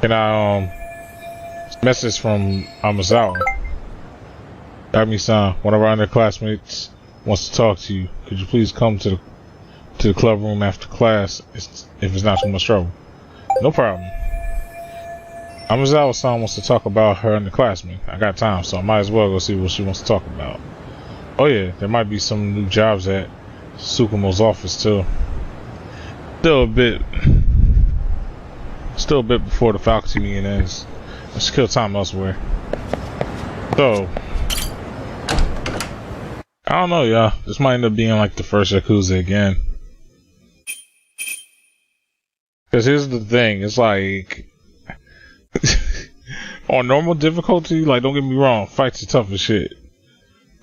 Can I message from Amazawa? Yagami-san, one of our underclassmates wants to talk to you. Could you please come to the club room after class if it's not too much trouble? No problem. Amazawa-san wants to talk about her underclassmate. I got time, so I might as well go see what she wants to talk about. Oh yeah, there might be some new jobs at Tsukumo's office too. Still a bit before the faculty meeting ends. Let's kill time elsewhere. So, I don't know, y'all. This might end up being like the first Yakuza again. Because here's the thing, it's like on normal difficulty, like don't get me wrong, fights are tough as shit.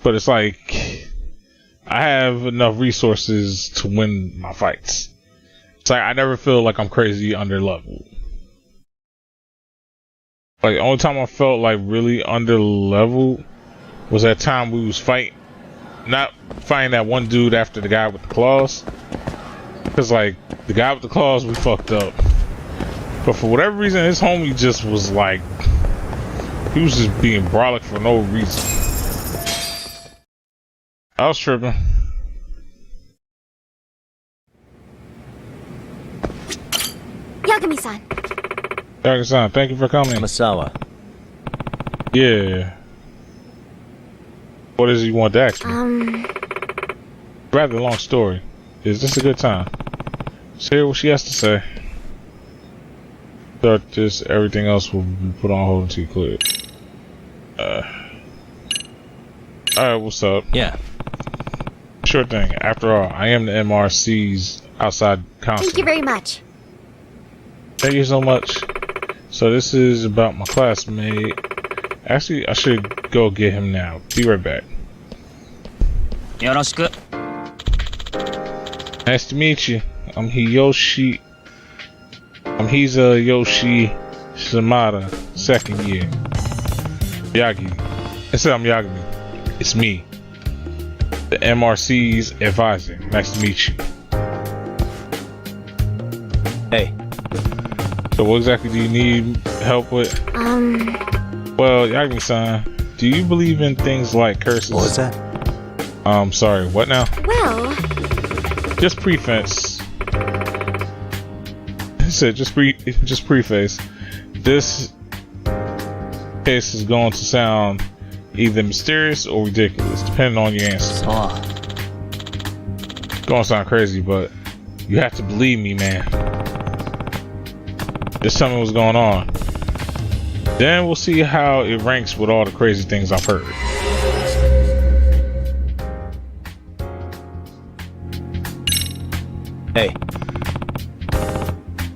But it's like I have enough resources to win my fights. It's like I never feel like I'm crazy under leveled. Like the only time I felt like really under leveled was that time we was not fighting that one dude after the guy with the claws. Cause like the guy with the claws we fucked up. But for whatever reason his homie just was like, he was just being brolic for no reason. I was tripping. Yagami-san. Yagami-san, thank you for coming. Amazawa. Yeah. What does he want to ask me? Rather long story. Is this a good time? Let's hear what she has to say. Start this, everything else will be put on hold until you clear it. Alright, what's up? Yeah. Sure thing. After all, I am the MRC's outside counsel. Thank you very much. Thank you so much. So this is about my classmate. Actually, I should go get him now. Be right back. Yoroshiku. Nice to meet you. I'm Hiyoshi. I'm Hiza Yoshi Shimada, second year. Yagi. Instead I'm Yagami. It's me. The MRC's advisor. Nice to meet you. Hey. So what exactly do you need help with? Well, Yagami-san, do you believe in things like curses? What was that? Sorry, what now? Well... Just preface. He said, just preface. This case is going to sound either mysterious or ridiculous, depending on your answer. It's going to sound crazy, but you have to believe me, man. Just tell me what's going on. Then we'll see how it ranks with all the crazy things I've heard. Hey.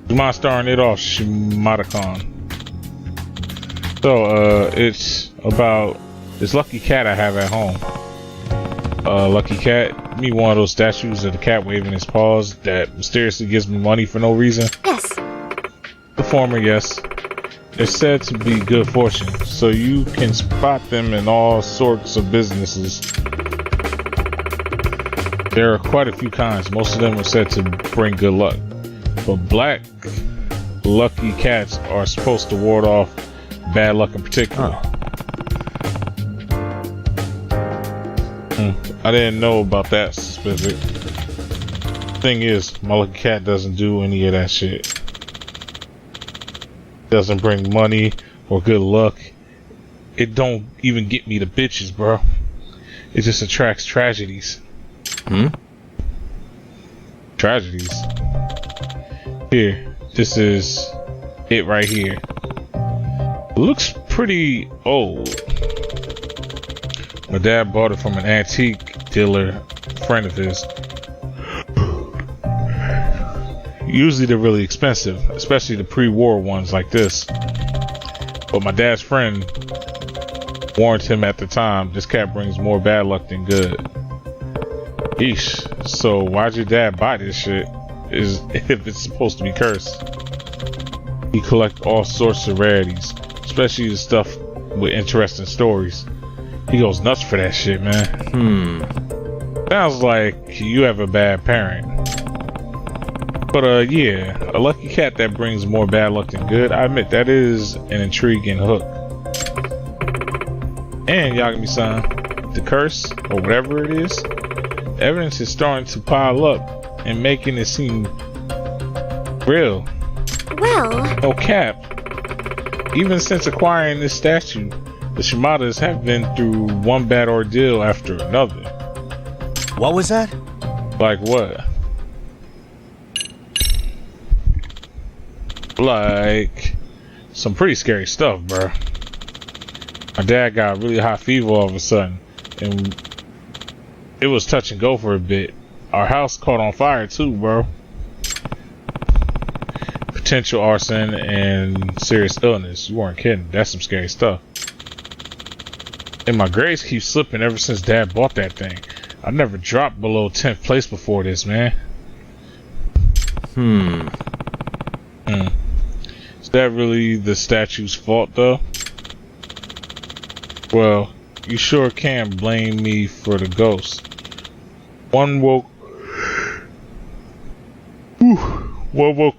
You mind starting it off, Shimada-kun? So, it's about this lucky cat I have at home. Lucky cat, me one of those statues of the cat waving his paws that mysteriously gives me money for no reason. Yes. The former, yes. They're said to be good fortune, so you can spot them in all sorts of businesses. There are quite a few kinds. Most of them are said to bring good luck. But black lucky cats are supposed to ward off bad luck in particular. I didn't know about that specific. Thing is, my lucky cat doesn't do any of that shit. Doesn't bring money or good luck. It don't even get me the bitches, bro. It just attracts tragedies. Tragedies. Here, this is it right here. It looks pretty old. My dad bought it from an antique dealer, friend of his. Usually they're really expensive, especially the pre-war ones like this. But my dad's friend warned him at the time, this cat brings more bad luck than good. Eesh, so why'd your dad buy this shit if it's supposed to be cursed? He collects all sorts of rarities, especially the stuff with interesting stories. He goes nuts for that shit, man. Sounds like you have a bad parent. But yeah, a lucky cat that brings more bad luck than good. I admit that is an intriguing hook. And Yagami-san, the curse or whatever it is, the evidence is starting to pile up and making it seem real. Well, No cap. Even since acquiring this statue, the Shimadas have been through one bad ordeal after another. What was that? Like what? Like some pretty scary stuff, bro. My dad got really high fever all of a sudden, and it was touch and go for a bit. Our house caught on fire too, bro. Potential arson and serious illness. You weren't kidding. That's some scary stuff. And my grades keep slipping ever since Dad bought that thing. I never dropped below 10th place before this, man. Is that really the statue's fault, though? Well, you sure can't blame me for the ghost. One woke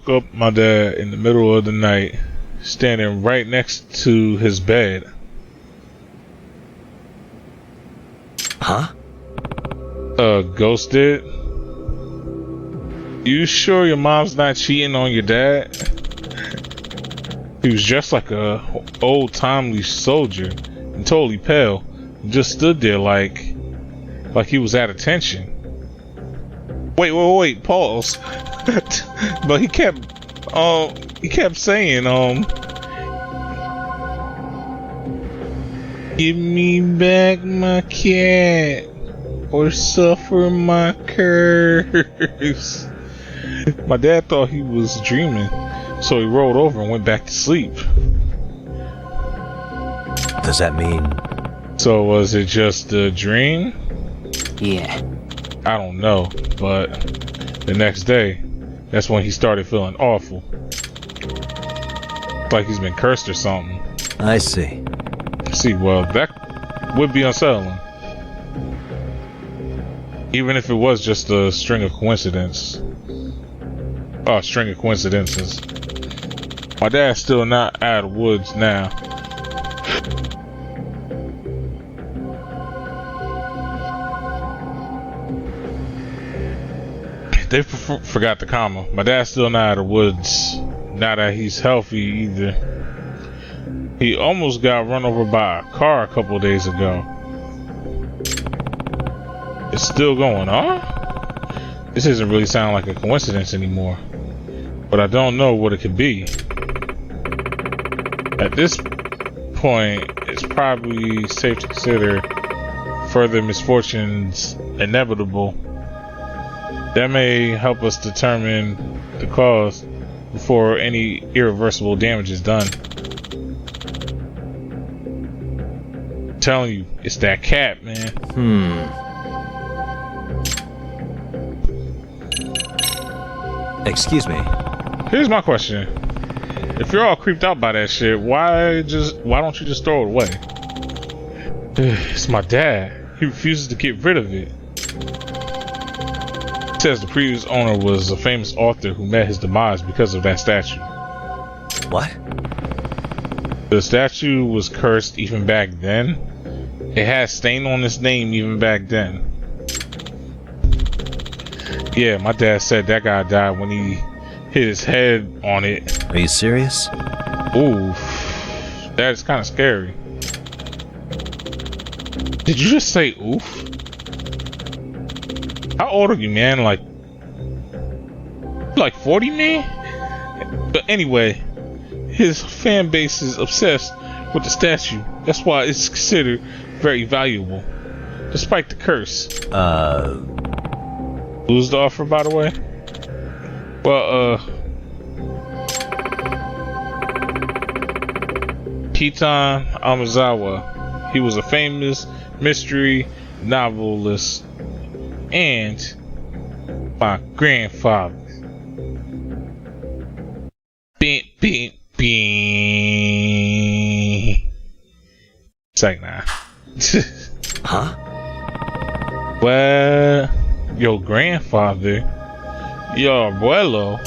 up my dad in the middle of the night, standing right next to his bed. Huh? Ghost did? You sure your mom's not cheating on your dad? He was dressed like a old-timey soldier and totally pale, and just stood there like he was at attention. Wait, pause. But he kept saying, give me back my cat or suffer my curse. My dad thought he was dreaming, so he rolled over and went back to sleep. Does that mean? So was it just a dream? yeah. I don't know, but the next day, that's when he started feeling awful. Like he's been cursed or something. I see. See, well, that would be unsettling. Even if it was just a string of coincidences. My dad's still not out of the woods now. They forgot the comma. My dad's still not out of the woods. Now that he's healthy either. He almost got run over by a car a couple days ago. It's still going on? This doesn't really sound like a coincidence anymore. But I don't know what it could be. At this point, it's probably safe to consider further misfortunes inevitable. That may help us determine the cause before any irreversible damage is done. I'm telling you, it's that cat, man. Excuse me. Here's my question. If you're all creeped out by that shit, why don't you just throw it away? It's my dad. He refuses to get rid of it. He says the previous owner was a famous author who met his demise because of that statue. What? The statue was cursed even back then. It had stain on its name even back then. Yeah, my dad said that guy died when he hit his head on it. Are you serious? Ooh, that is kind of scary. Did you just say oof? How old are you, man? Like 40, man? But anyway, his fan base is obsessed with the statue. That's why it's considered very valuable, despite the curse. Who's the offer, by the way? Well, Kitan Amazawa. He was a famous mystery novelist and my grandfather. Beep, beep, beep. It's like, nah. Huh? Well, your grandfather Yo, abuelo.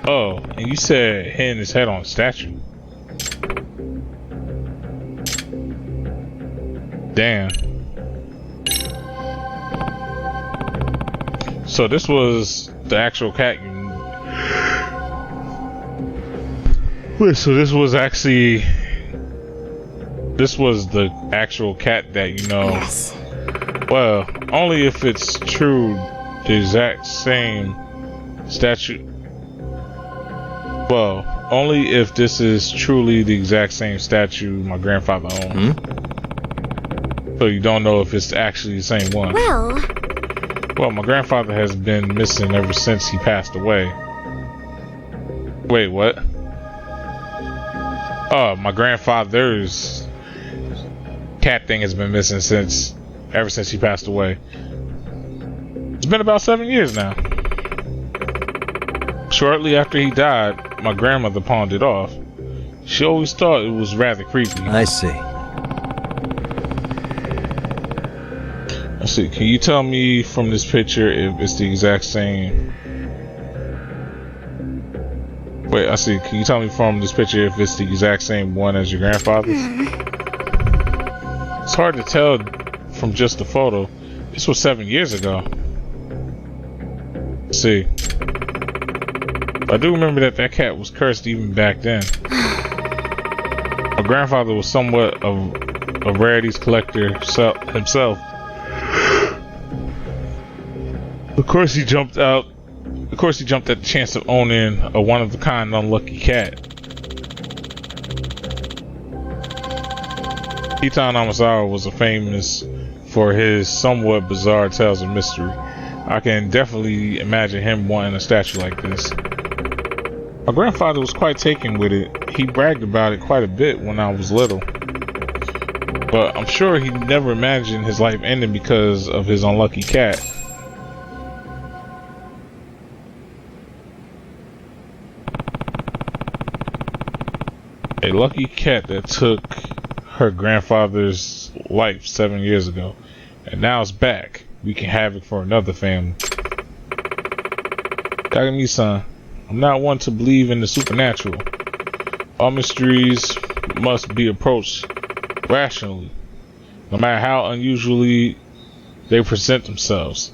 Oh, and you said hitting his head on a statue. Damn. So this was the actual cat you... Wait, so this was actually... This was the actual cat that you know... Yes. Well, only if it's true, the exact same statue... Well, only if this is truly the exact same statue my grandfather owned. So you don't know if it's actually the same one. Well, my grandfather has been missing ever since he passed away. Wait, what? Oh, my grandfather's cat thing has been missing ever since he passed away. It's been about 7 years now. Shortly after he died, my grandmother pawned it off. She always thought it was rather creepy. I see. Let's see, can you tell me from this picture if it's the exact same... Wait, I see. Can you tell me from this picture if it's the exact same one as your grandfather's? It's hard to tell from just the photo. This was 7 years ago. Let's see. I do remember that cat was cursed even back then. My grandfather was somewhat of a rarities collector himself. Of course he jumped at the chance of owning a one-of-a-kind unlucky cat. Kitan Amazawa was famous for his somewhat bizarre tales of mystery. I can definitely imagine him wanting a statue like this. My grandfather was quite taken with it. He bragged about it quite a bit when I was little. But I'm sure he never imagined his life ending because of his unlucky cat. A lucky cat that took her grandfather's life 7 years ago. And now it's back. We can have it for another family. Kagami-san, I'm not one to believe in the supernatural. All mysteries must be approached rationally, no matter how unusually they present themselves.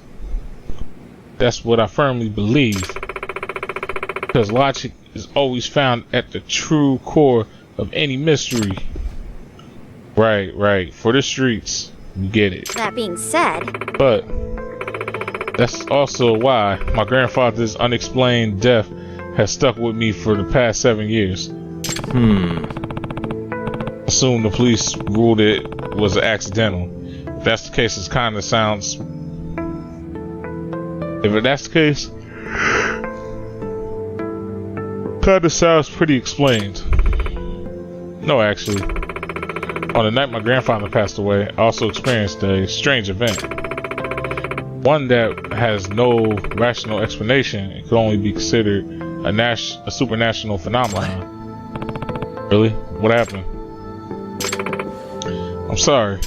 That's what I firmly believe. Because logic is always found at the true core of any mystery. Right. For the streets, you get it. That being said... But that's also why my grandfather's unexplained death has stuck with me for the past 7 years. Assume the police ruled it was accidental. If that's the case, it kind of sounds... If that's the case, kind of sounds pretty explained. No, actually. On the night my grandfather passed away, I also experienced a strange event. One that has no rational explanation and could only be considered a supernatural phenomenon. Really? What happened? I'm sorry.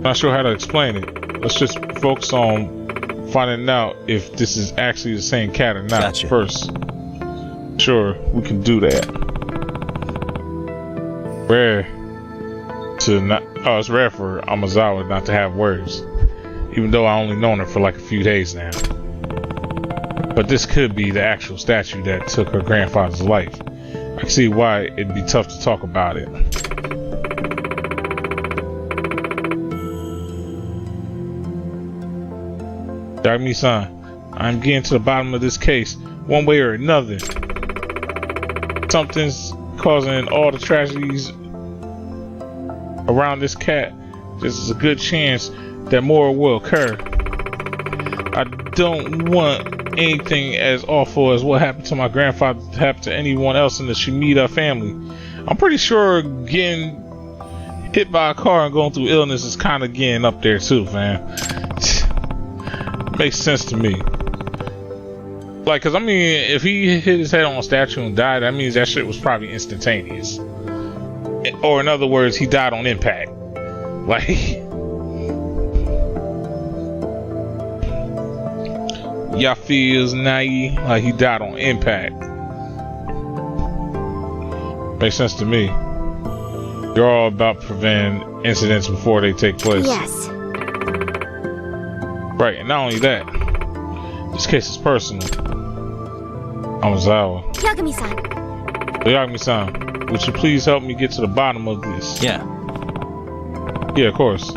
Not sure how to explain it. Let's just focus on finding out if this is actually the same cat or not. Gotcha. First. Sure, we can do that. It's rare for Amazawa not to have words. Even though I only known her for like a few days now. But this could be the actual statue that took her grandfather's life. I can see why it'd be tough to talk about it. Dagmi-san, I'm getting to the bottom of this case, one way or another. Something's causing all the tragedies around this cat. There's a good chance that more will occur. I don't want anything as awful as what happened to my grandfather to happen to anyone else in the Shimida family. I'm pretty sure getting hit by a car and going through illness is kind of getting up there too, man. Makes sense to me. Like, cause I mean, if he hit his head on a statue and died, that means that shit was probably instantaneous. Or in other words, he died on impact. Like, Y'all feels naive like he died on impact. Makes sense to me. You're all about preventing incidents before they take place. Yes. Right, and not only that, this case is personal. Amazawa. Yagami-san. Yagami-san, would you please help me get to the bottom of this? Yeah. Yeah, of course.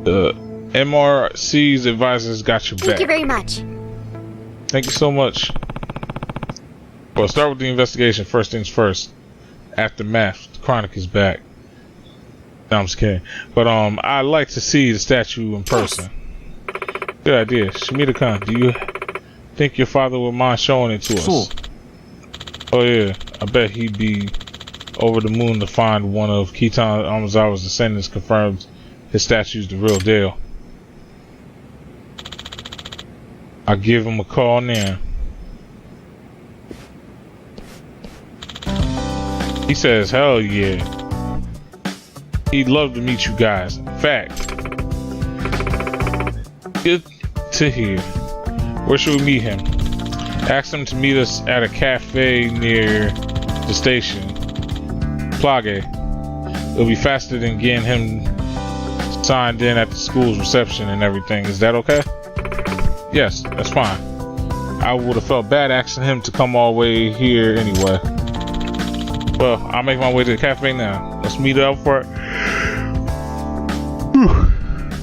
The MRC's advisors got your back. Thank you very much. Thank you so much. Well, start with the investigation. First things first. Aftermath. The Chronic is back. No, I'm just kidding. But I'd like to see the statue in person. Good idea. Shimida-kun, do you think your father would mind showing it to us? Cool. Oh yeah, I bet he'd be over the moon to find one of Kitan Amazawa's descendants confirms his statue's the real deal. I'll give him a call now. He says, hell yeah. He'd love to meet you guys. In fact, good to hear. Where should we meet him? Ask him to meet us at a cafe near the station. Plage. It'll be faster than getting him signed in at the school's reception and everything. Is that okay? Yes, that's fine. I would have felt bad asking him to come all the way here anyway. Well, I'll make my way to the cafe now. Let's meet up for it.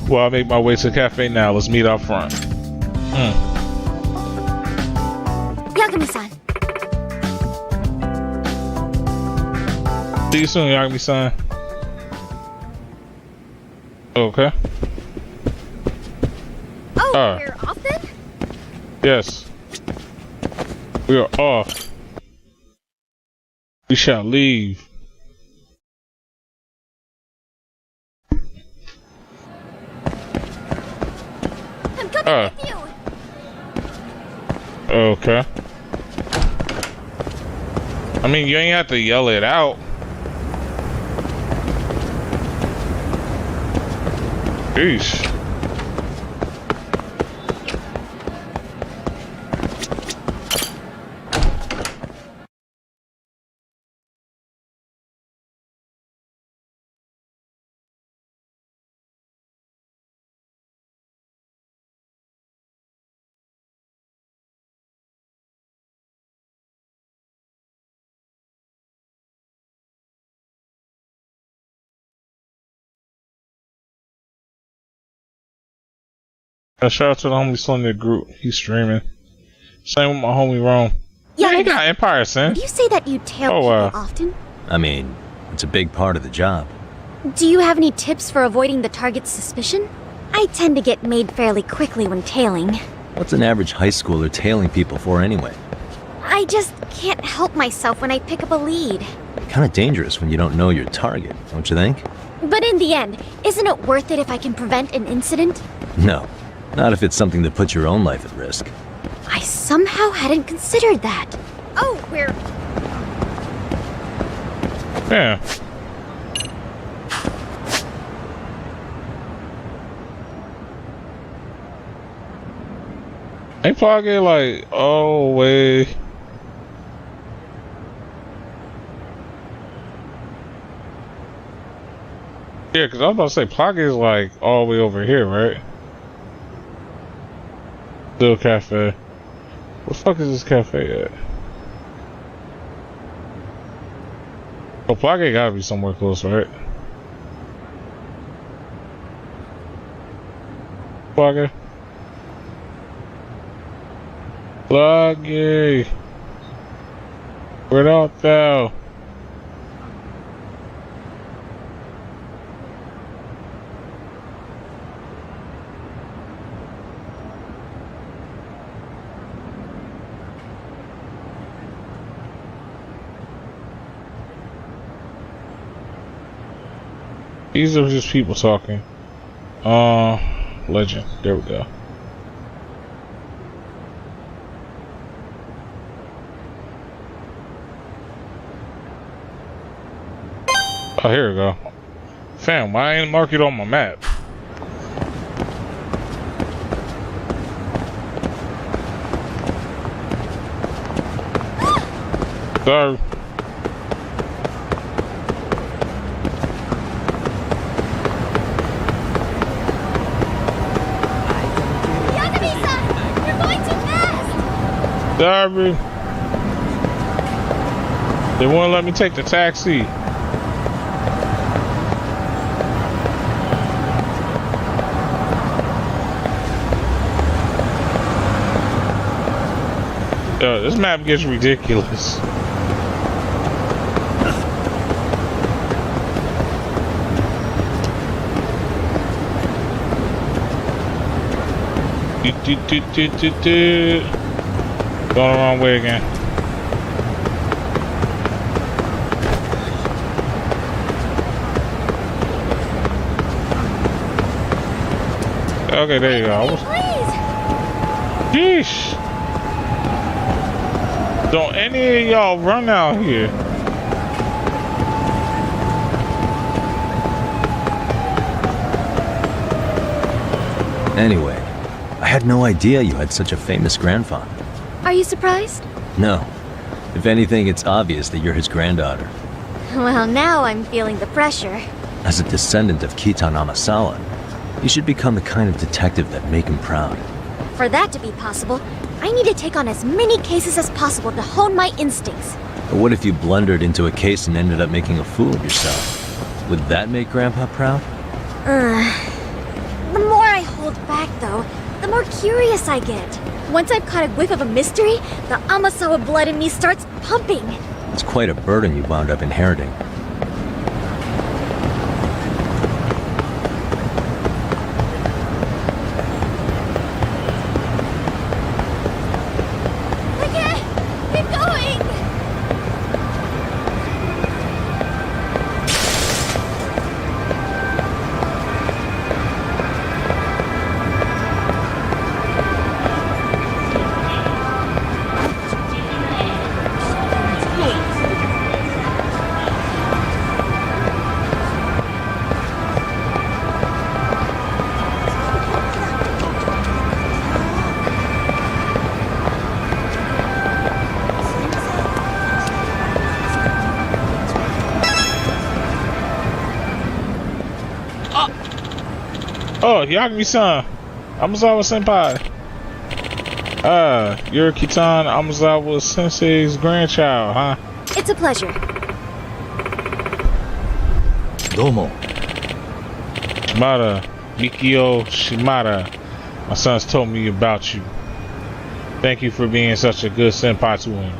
Well, I'll make my way to the cafe now. Let's meet up front. Yagami-san. See you soon, Yagami-san. Okay. Oh, we're off then? Yes. We are off. We shall leave. I'm coming with you. Okay. I mean, you ain't have to yell it out. Sheesh. Shout out to the homie Slender group. He's streaming. Same with my homie Rome. Yeah, he got Empire Sin. Do you say that you tail people often? I mean, it's a big part of the job. Do you have any tips for avoiding the target's suspicion? I tend to get made fairly quickly when tailing. What's an average high schooler tailing people for anyway? I just can't help myself when I pick up a lead. Kind of dangerous when you don't know your target, don't you think? But in the end, isn't it worth it if I can prevent an incident? No. Not if it's something that puts your own life at risk. I somehow hadn't considered that. Oh, we're... Yeah. Ain't Plage like all the way... Yeah, because I was about to say Plage is like all the way over here, right? Still cafe. Where the fuck is this cafe at? Oh, Plage gotta be somewhere close, right? Plage? Plage! Where art thou? These are just people talking. Legend. There we go. Oh, here we go. Fam, why ain't mark it on my map? Sorry. Yagami-san! You're going too fast! Sorry. They won't let me take the taxi. This map gets ridiculous. Going the wrong way again. Okay, there you go. Please! Yeesh. Don't any of y'all run out here. Anyway, I had no idea you had such a famous grandfather. Are you surprised? No. If anything, it's obvious that you're his granddaughter. Well, now I'm feeling the pressure. As a descendant of Kitan Amasawa, you should become the kind of detective that make him proud. For that to be possible, I need to take on as many cases as possible to hone my instincts. But what if you blundered into a case and ended up making a fool of yourself? Would that make Grandpa proud? The more I hold back, though, the more curious I get. Once I've caught a whiff of a mystery, the Amasawa blood in me starts pumping. It's quite a burden you wound up inheriting. Keep going! Oh, Yagami-san, Amazawa senpai. You're Kitan Amazawa sensei's grandchild, huh? It's a pleasure. Domo. Shimada, Mikio Shimada. My son's told me about you. Thank you for being such a good senpai to him.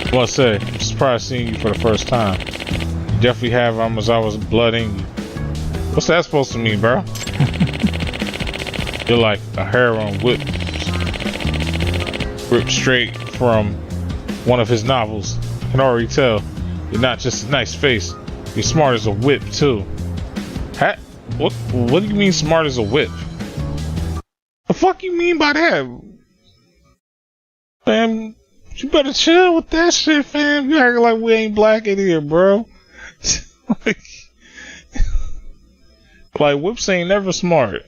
I must say, I'm surprised seeing you for the first time. You definitely have Amazawa's blood in you. What's that supposed to mean, bro? You're like a heroin whipped straight from one of his novels. I can already tell. You're not just a nice face. You're smart as a whip, too. What do you mean smart as a whip? The fuck you mean by that? Fam, you better chill with that shit, fam. You acting like we ain't black in here, bro. Like, whips ain't never smart.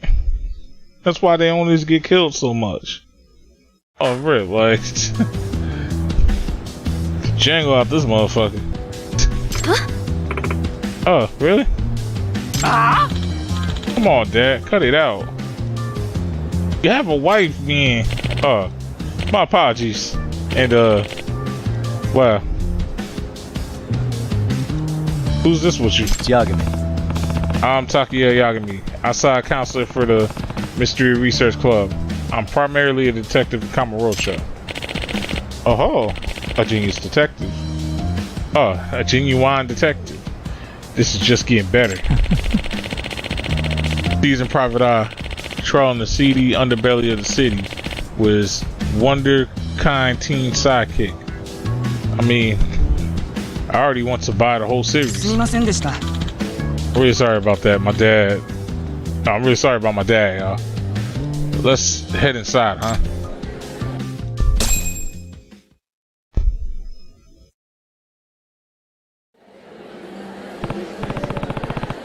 That's why they always get killed so much. Oh, rip, like... Django out this motherfucker. Huh? Oh, really? Come on, Dad. Cut it out. You have a wife, man. My apologies. And, well... Who's this with you? It's Yagami. I'm Takuya Yagami, outside counselor for the Mystery Research Club. I'm primarily a detective in Kamurocho. Oh, a genius detective. Oh, a genuine detective. This is just getting better. Seasoned private eye, trawling the seedy underbelly of the city with his wonder-kind teen sidekick. I mean, I already want to buy the whole series. I'm really sorry about that, my dad. No, I'm really sorry about my dad, y'all. Let's head inside, huh?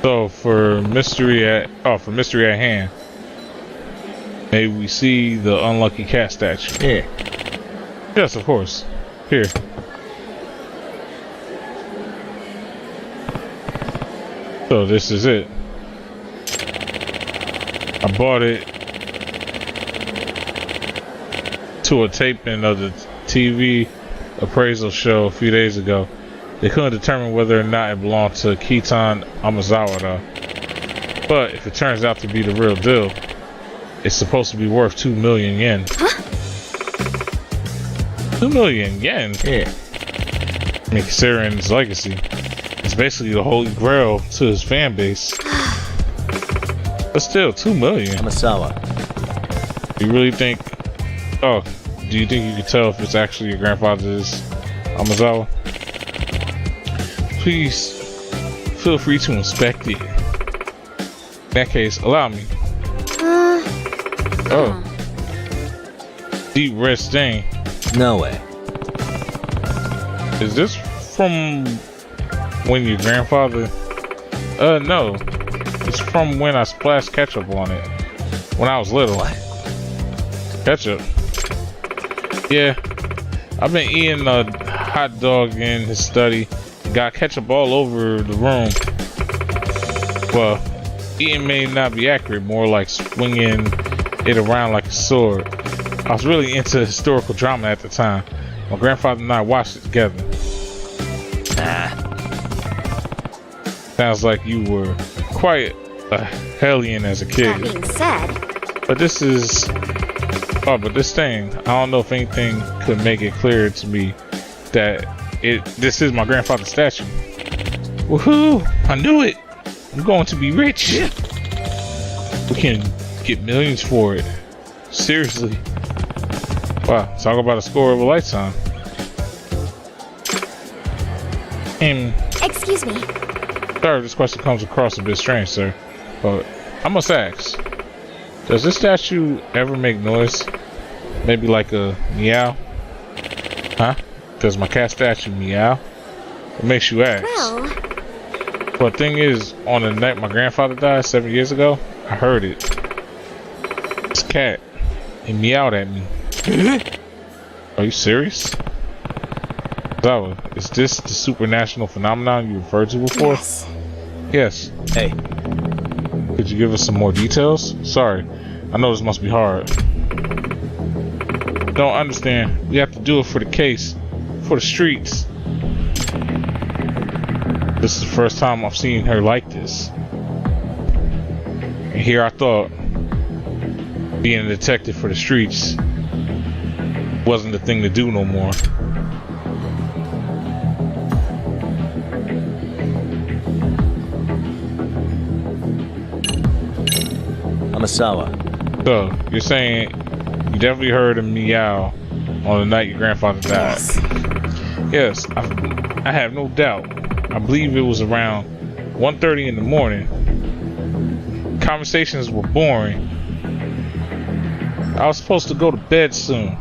So for mystery at hand, may we see the unlucky cat statue? Here. Yes, of course. Here. So this is it. I bought it to a taping of the TV appraisal show a few days ago. They couldn't determine whether or not it belonged to Kitan Amazawa though. But if it turns out to be the real deal, it's supposed to be worth 2 million yen. Huh? 2 million yen? Here. I mean, considering his legacy, it's basically the holy grail to his fan base. But still, 2 million. Amasawa. You really think... Oh, do you think you can tell if it's actually your grandfather's Amazawa? Please, feel free to inspect it. In that case, allow me. Oh. Deep red stain. No way. Is this from when your grandfather... no. It's from when I splashed ketchup on it. When I was little. What? Ketchup. Yeah. I've been eating a hot dog in his study. Got ketchup all over the room. Well, eating may not be accurate. More like swinging it around like a sword. I was really into historical drama at the time. My grandfather and I watched it together. Sounds like you were quite a hellion as a kid. That being said, But this is... Oh, but this thing, I don't know if anything could make it clear to me that this is my grandfather's statue. Woohoo! I knew it! I'm going to be rich! We can get millions for it. Seriously. Wow, talk about a score of a lifetime. excuse me. Sorry, this question comes across a bit strange, sir. But I must ask, does this statue ever make noise? Maybe like a meow? Huh? Does my cat statue meow? What makes you ask? Well... But the thing is, on the night my grandfather died 7 years ago, I heard it. This cat, it meowed at me. Are you serious? Zawa, is this the supernatural phenomenon you referred to before? Yes. Yes. Hey. Could you give us some more details? Sorry, I know this must be hard. Don't understand. We have to do it for the case, for the streets. This is the first time I've seen her like this. And here I thought being a detective for the streets wasn't the thing to do no more. Amasawa. So, you're saying you definitely heard a meow on the night your grandfather died? Yes, I have no doubt. I believe it was around 1:30 in the morning. Conversations were boring. I was supposed to go to bed soon.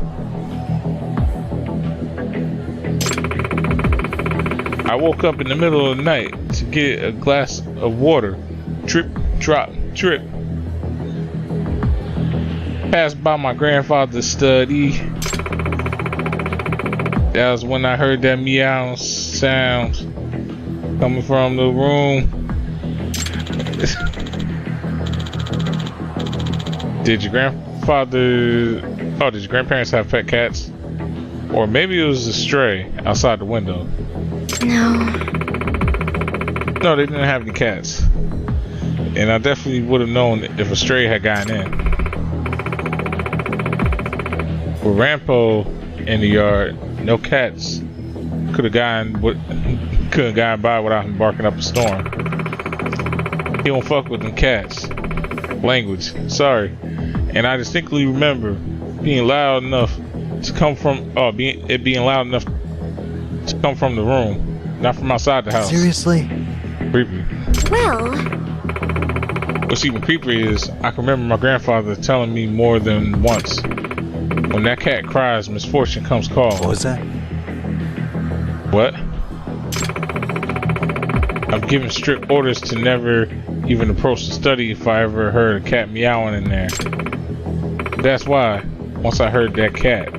I woke up in the middle of the night to get a glass of water. Drip, drop, drip. Passed by my grandfather's study. That was when I heard that meow sound coming from the room. Did your grandparents have pet cats? Or maybe it was a stray outside the window. No, they didn't have any cats. And I definitely would have known if a stray had gotten in. With Rampo in the yard, no cats could have gotten by without him barking up a storm. He don't fuck with them cats. Language, sorry. And I distinctly remember being loud enough to come from being loud enough to come from the room, not from outside the house. Seriously? Creepy. Well... What's even creepier is I can remember my grandfather telling me more than once, when that cat cries, misfortune comes calling. What was that? What? I've given strict orders to never even approach the study if I ever heard a cat meowing in there. That's why, once I heard that cat,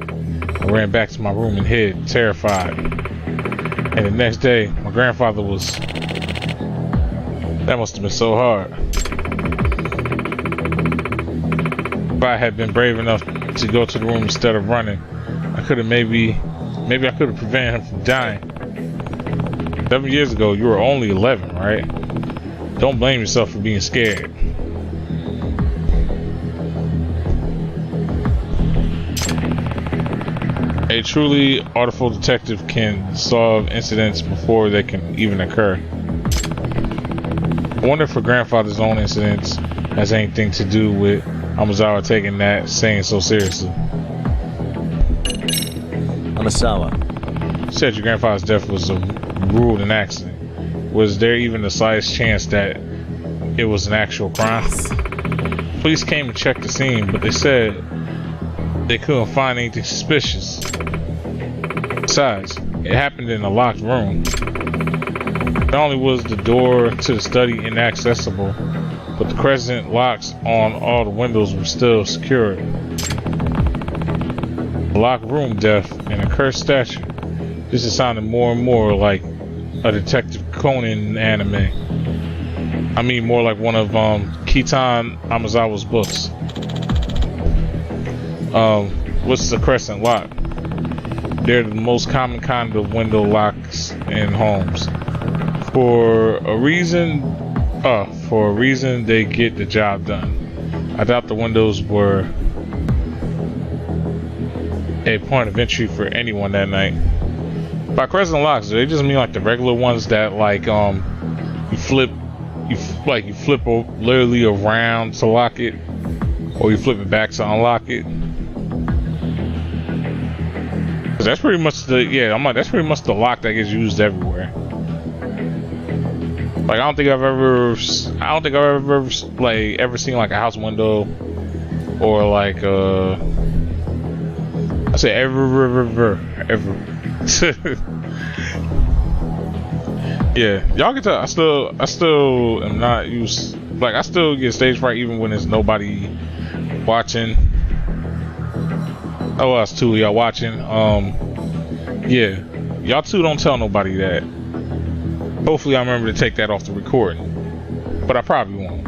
I ran back to my room and hid, terrified. And the next day, my grandfather was... That must have been so hard. If I had been brave enough to go to the room instead of running, I could have maybe I could have prevented him from dying. 7 years ago, you were only 11, right? Don't blame yourself for being scared. A truly artful detective can solve incidents before they can even occur. I wonder if her grandfather's own incidents has anything to do with Amazawa taking that saying so seriously. Amasawa. You said your grandfather's death was ruled an accident. Was there even the slightest chance that it was an actual crime? Yes. Police came and checked the scene, but they said they couldn't find anything suspicious. Besides, it happened in a locked room. Not only was the door to the study inaccessible, but the crescent locks on all the windows were still secured. A locked room, death, and a cursed statue. This is sounding more and more like a Detective Conan anime. I mean, more like one of Kitan Amazawa's books. What's the crescent lock? They're the most common kind of window locks in homes. For a reason, they get the job done. I doubt the windows were a point of entry for anyone that night. By crescent locks, do they just mean like the regular ones that like you flip literally around to lock it, or you flip it back to unlock it? Cause that's pretty much that's pretty much the lock that gets used everywhere. Like I don't think I've ever seen like a house window or like I say ever. Yeah, y'all can tell I still am not used, like I still get stage fright even when there's nobody watching. Oh, us too, y'all watching. Yeah, y'all too don't tell nobody that. Hopefully I remember to take that off the recording, but I probably won't.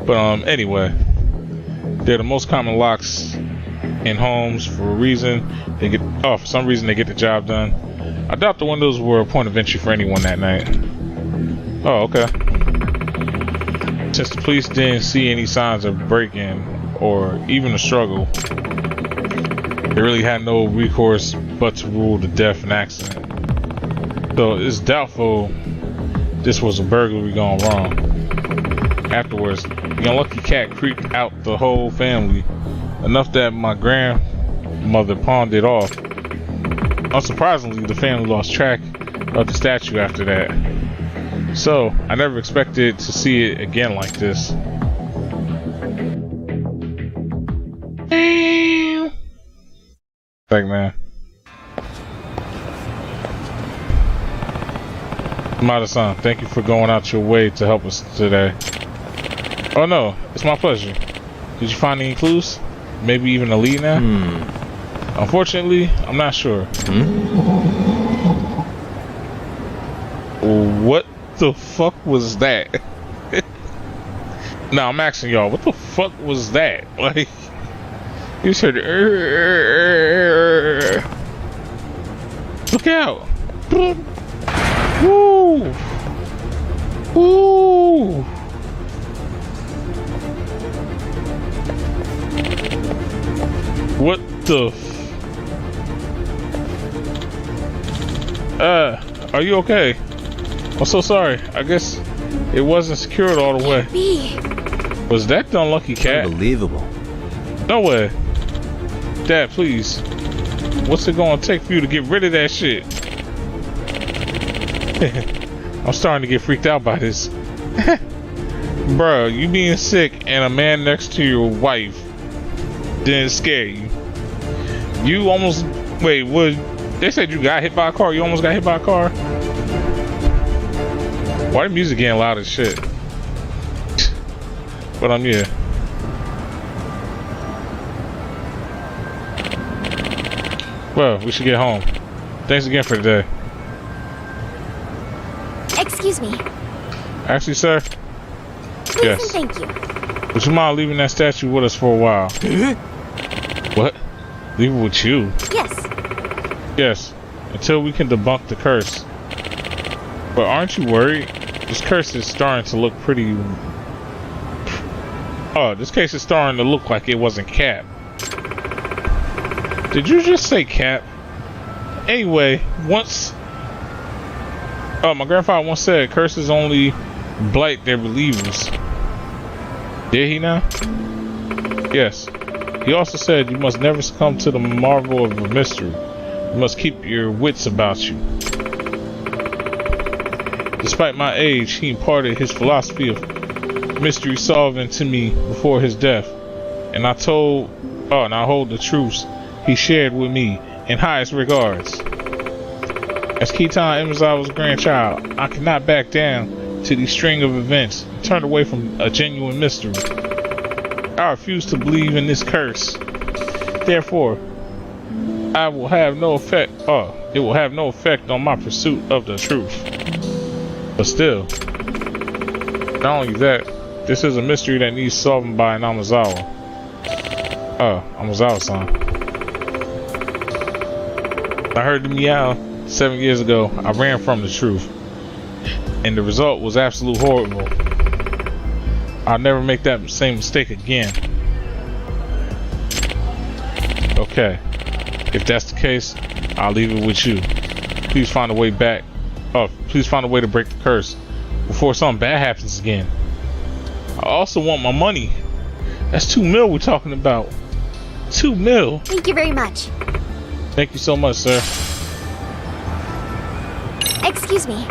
But anyway, they're the most common locks in homes for a reason. For some reason they get the job done. I doubt the windows were a point of entry for anyone that night. Oh, okay. Since the police didn't see any signs of break-in or even a struggle, they really had no recourse but to rule the death an accident. So it's doubtful this was a burglary gone wrong. Afterwards, the unlucky cat creeped out the whole family, enough that my grandmother pawned it off. Unsurprisingly, the family lost track of the statue after that. So, I never expected to see it again like this. Thank man. Mada-san, thank you for going out your way to help us today. Oh no, it's my pleasure. Did you find any clues? Maybe even a lead now? Unfortunately, I'm not sure. What the fuck was that? No, I'm asking y'all, what the fuck was that? Like, you just heard look out! Woo! Woo! What the are you okay? I'm so sorry. I guess it wasn't secured all the way. Was that the unlucky cat? Unbelievable. No way. Dad, please. What's it gonna take for you to get rid of that shit? I'm starting to get freaked out by this. Bruh, you being sick and a man next to your wife didn't scare you. You almost... Wait, what? They said you got hit by a car? You almost got hit by a car? Why the music getting loud as shit? But yeah. Well, we should get home. Thanks again for today. Excuse me. Actually, sir. Please Yes. and thank you. Would you mind leaving that statue with us for a while? What? Leave it with you? Yes. Yes. Until we can debunk the curse. But aren't you worried? This curse is starting to look pretty... Oh, this case is starting to look like it wasn't Cap. Did you just say Cap? Anyway, once... Oh, my grandfather once said curses only blight their believers. Did he now? Yes. He also said you must never succumb to the marvel of a mystery. You must keep your wits about you. Despite my age, he imparted his philosophy of mystery solving to me before his death. And I hold the truths he shared with me in highest regards. As Kitan Emizawa's grandchild, I cannot back down to the string of events and turn away from a genuine mystery. I refuse to believe in this curse. Therefore, it will have no effect on my pursuit of the truth. But still, not only that, this is a mystery that needs solving by an Amazawa. Amazawa-san. I heard the meow 7 years ago. I ran from the truth, and the result was absolute horrible. I'll never make that same mistake again. Okay, if that's the case, I'll leave it with you. Please find a way back. Please find a way to break the curse before something bad happens again. I also want my money. That's 2 mil we're talking about. 2 mil. Thank you very much. Thank you so much, sir. Excuse me.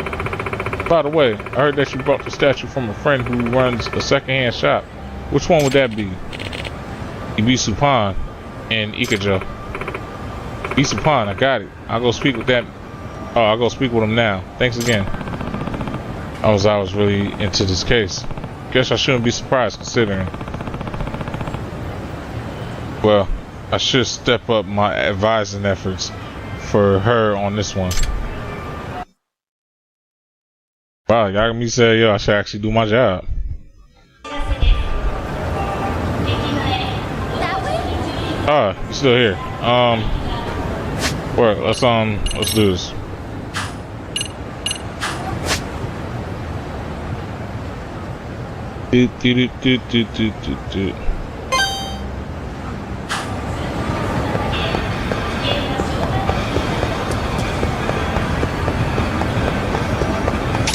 By the way, I heard that you brought the statue from a friend who runs a secondhand shop. Which one would that be? Ibisupan and Ikajo. Ibisupan, I got it. I'll go speak with that. Oh, I'll go speak with him now. Thanks again. I was really into this case. Guess I shouldn't be surprised considering. Well, I should step up my advising efforts for her on this one. Wow, Yagami said, yo, I should actually do my job. That way? Ah, you still here. Well, let's do this. Do.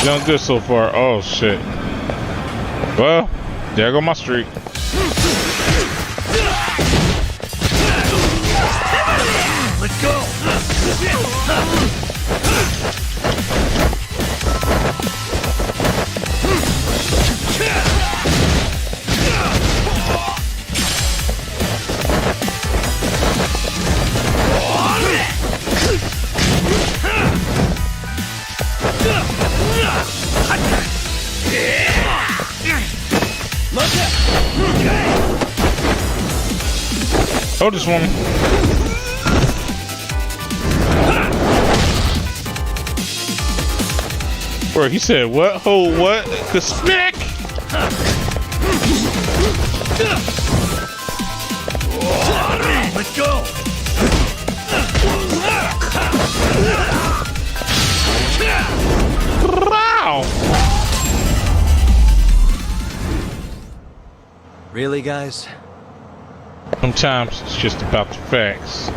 Doing good so far. Oh shit. Well, there go my streak. Let's go. Oh, this woman. Bro, he said what? Hold what? The smack? Let's go. Wow. Really, guys? Sometimes it's just about the facts.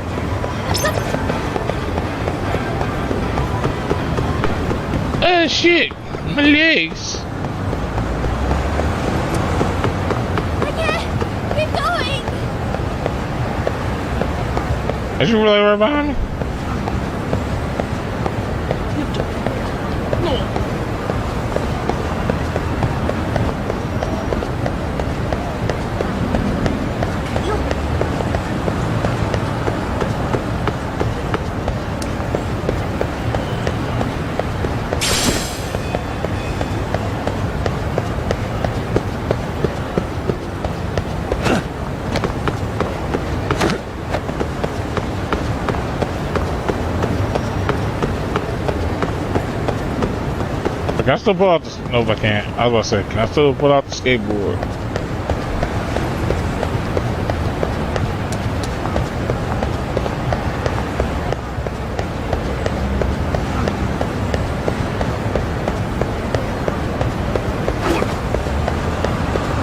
Oh shit, my legs. I can't keep going. Is you really right behind me? can I still pull out the... No, I can't. I was about to say, can I still pull out the skateboard?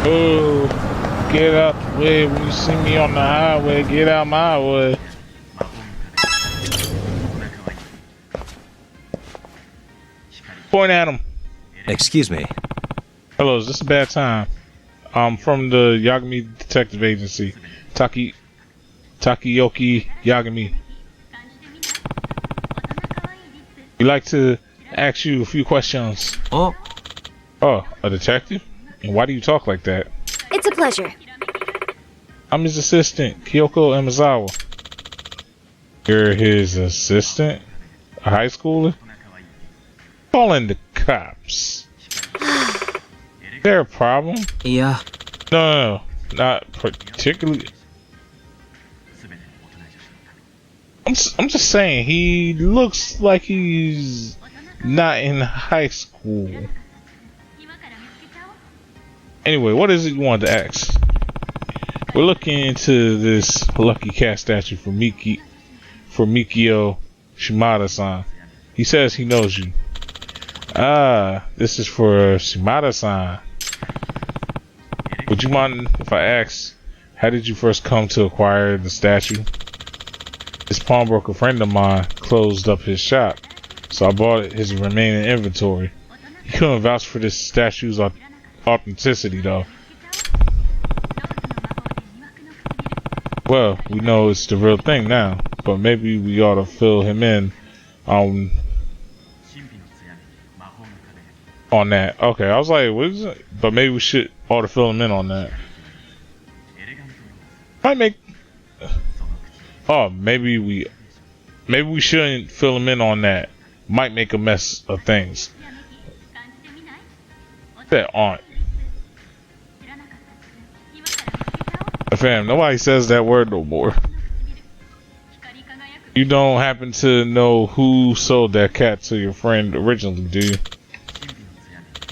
Oh, get out the way when you see me on the highway. Get out my way. Point at him. Excuse me. Hello, is this a bad time? I'm from the Yagami Detective Agency. Takiyoki Yagami. We'd like to ask you a few questions. Oh, Oh, a detective? And why do you talk like that? It's a pleasure. I'm his assistant, Kyoko Emizawa. You're his assistant? A high schooler? Calling the cops. Is there a problem? yeah. No, not particularly. I'm just saying, he looks like he's not in high school. Anyway, what is it you wanted to ask? We're looking into this Lucky Cat statue for Mikio Shimada-san. He says he knows you. Ah, this is for Shimada-san. Would you mind if I ask, how did you first come to acquire the statue? This pawnbroker friend of mine closed up his shop, so I bought his remaining inventory. He couldn't vouch for this statue's authenticity, though. Well, we know it's the real thing now, but maybe we ought to fill him in on that. Okay, I was like, what is it? But maybe we ought to fill him in on that. Might make... Oh, maybe we shouldn't fill him in on that. Might make a mess of things. That aren't. Fam, nobody says that word no more. You don't happen to know who sold that cat to your friend originally, do you?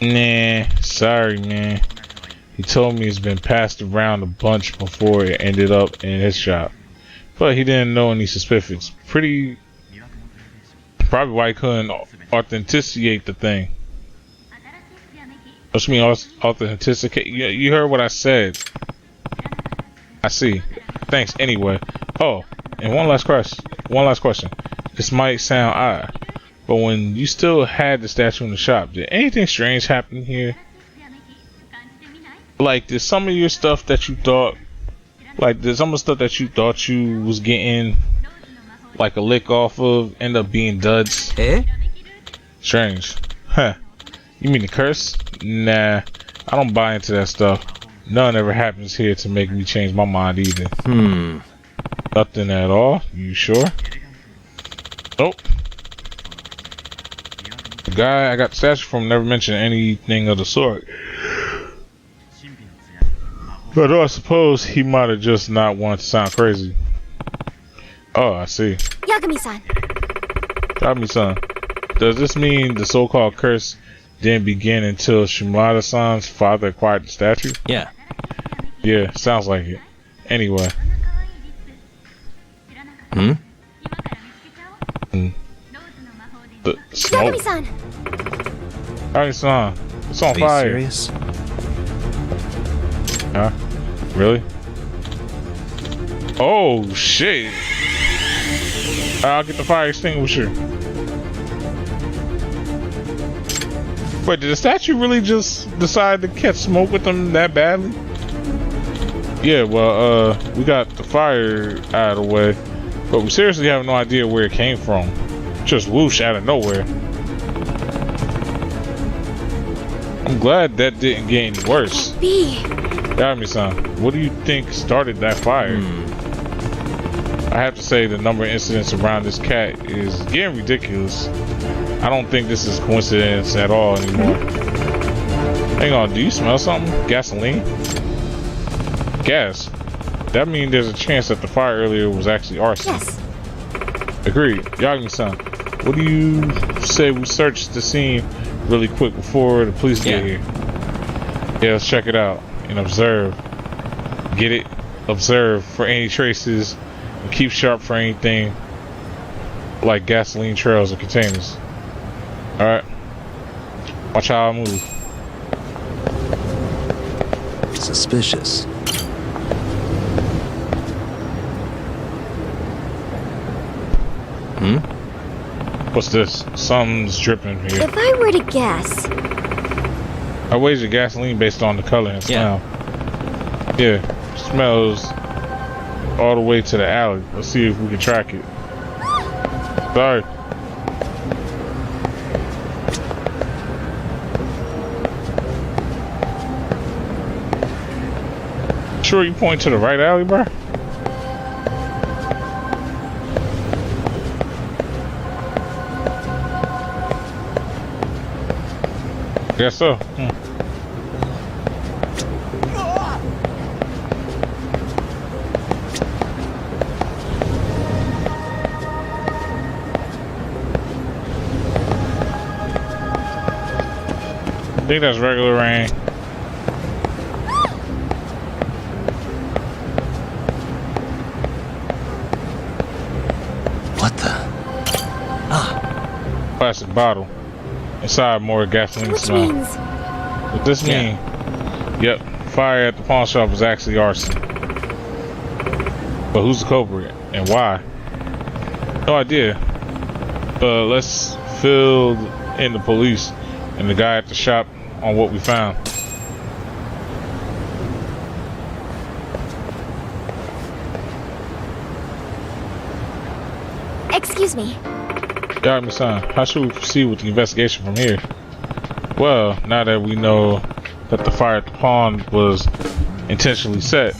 Nah, sorry, man. He told me it's been passed around a bunch before it ended up in his shop. But he didn't know any specifics. Probably why he couldn't authenticate the thing. What you mean authenticate? You heard what I said. I see. Thanks anyway. Oh, and one last question. This might sound odd, but when you still had the statue in the shop, did anything strange happen here? Like, did some of your stuff that you thought, did some of the stuff that you thought you was getting like a lick off of end up being duds? Eh? Strange. Huh. You mean the curse? Nah, I don't buy into that stuff. None ever happens here to make me change my mind either. Nothing at all? You sure? Nope. The guy I got the statue from never mentioned anything of the sort. But I suppose he might have just not wanted to sound crazy. Oh, I see. Yagami-san. Yagami-san, does this mean the so-called curse didn't begin until Shimada-san's father acquired the statue? Yeah. Yeah, sounds like it. Anyway. Hmm? The smoke. Yagami-san. Yagami-san, it's on Are you fire. serious? Huh? Really? Oh, shit. I'll get the fire extinguisher. Wait, did the statue really just decide to catch smoke with them that badly? Yeah, well, we got the fire out of the way, but we seriously have no idea where it came from. Just whoosh out of nowhere. I'm glad that didn't get any worse. B. Yagami-san, what do you think started that fire? I have to say the number of incidents around this cat is getting ridiculous. I don't think this is coincidence at all anymore. Hang on, do you smell something? Gasoline? Gas? That means there's a chance that the fire earlier was actually arson. Yes. Agreed. Yagami-san, what do you say we search the scene really quick before the police get here? Yeah, let's check it out and observe. Get it? Observe for any traces and keep sharp for anything like gasoline trails or containers. Alright. Watch how I move. Suspicious. What's this? Something's dripping here. If I were to guess, I wager gasoline based on the color and smell. Yeah, smells all the way to the alley. Let's see if we can track it. Sorry. Sure you point to the right alley, bro? Guess so. I think that's regular rain. What the? Plastic bottle. Inside more gasoline which smell. means What this mean? Yep, fire at the pawn shop was actually arson. But who's the culprit and why? No idea. But let's fill in the police and the guy at the shop on what we found. excuse me. Yagami-san, how should we proceed with the investigation from here? Well, now that we know that the fire at the pond was intentionally set,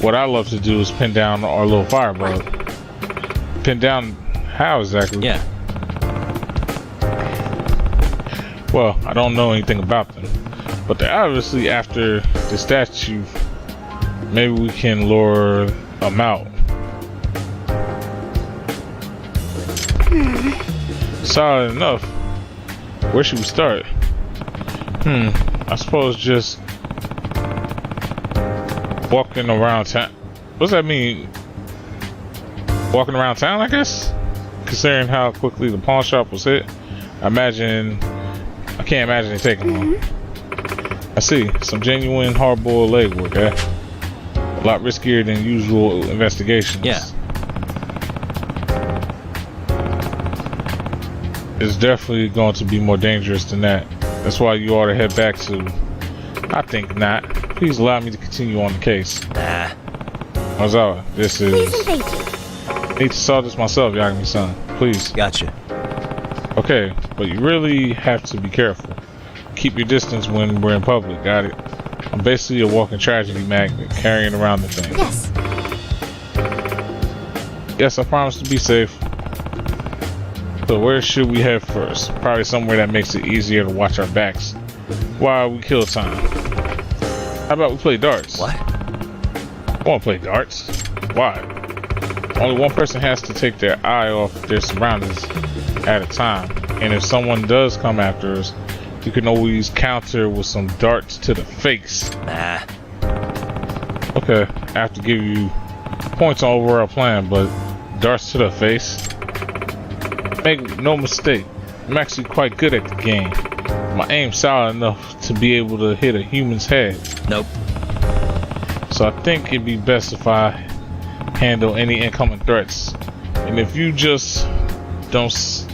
what I love to do is pin down our little firebug. Pin down how exactly? Yeah. Well, I don't know anything about them, but they're obviously after the statue. Maybe we can lure them out. Solid enough. Where should we start? I suppose just walking around town. What does that mean? Walking around town, I guess? Considering how quickly the pawn shop was hit, I can't imagine it taking long. I see. Some genuine hard-boiled legwork, eh? A lot riskier than usual investigations. Yeah. It's definitely going to be more dangerous than that. That's why you ought to head back to... I think not. Please allow me to continue on the case. Nah. Ozawa, this is... Please and thank you. I need to solve this myself, Yagami-san. Please. Gotcha. Okay, but you really have to be careful. Keep your distance when we're in public, got it? I'm basically a walking tragedy magnet, carrying around the thing. Yes. Yes, I promise to be safe. So where should we head first? Probably somewhere that makes it easier to watch our backs while we kill time. How about we play darts? What? I want to play darts. Why? Only one person has to take their eye off their surroundings at a time. And if someone does come after us, you can always counter with some darts to the face. Nah. Okay, I have to give you points on overall plan, but darts to the face? Make no mistake, I'm actually quite good at the game. My aim's solid enough to be able to hit a human's head. Nope. So I think it'd be best if I handle any incoming threats. And if you just don't say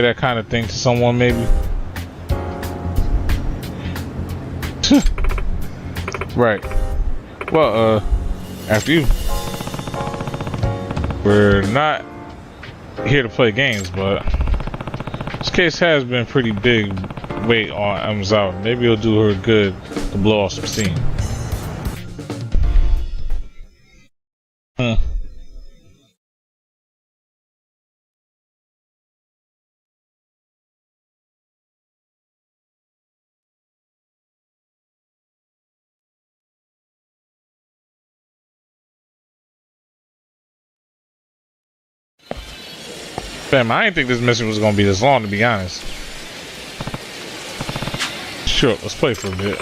that kind of thing to someone, maybe. Right. Well, after you. We're not here to play games, but this case has been pretty big weight on Amazawa. Maybe it'll do her good to blow off some steam. Fam, I didn't think this mission was gonna be this long, to be honest. Sure, let's play for a bit.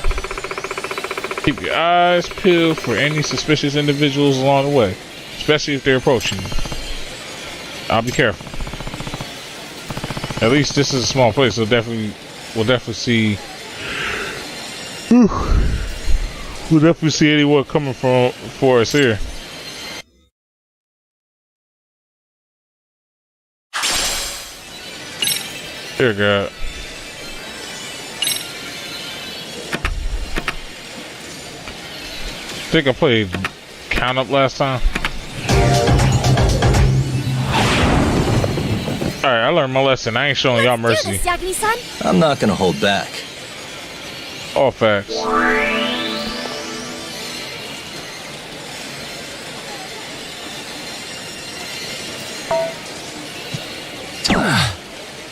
Keep your eyes peeled for any suspicious individuals along the way, especially if they're approaching you. I'll be careful. At least this is a small place, so we'll definitely see. We'll definitely see anyone coming for us here. Dear God. I think I played Count Up last time. Alright, I learned my lesson. I ain't showing y'all mercy. Let's do this, Yakini-san. I'm not gonna hold back. All facts.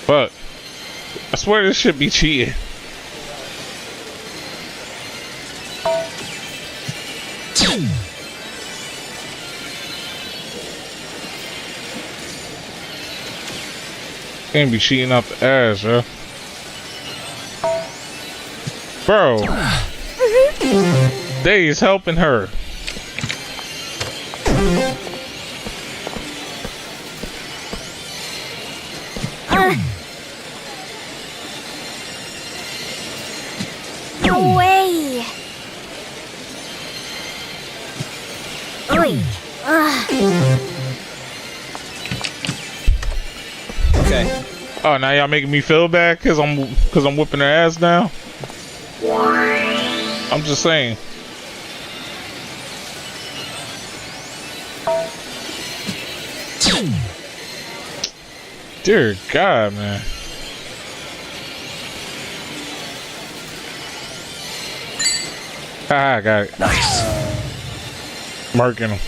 But I swear this should be cheating. Can't be cheating out the ass, bro. Bro, Dave's helping her. No way. Oi. Okay. Oh, now y'all making me feel bad because I'm whipping her ass now. I'm just saying. Dear God, man. Ah, I got it. Nice. Marking him.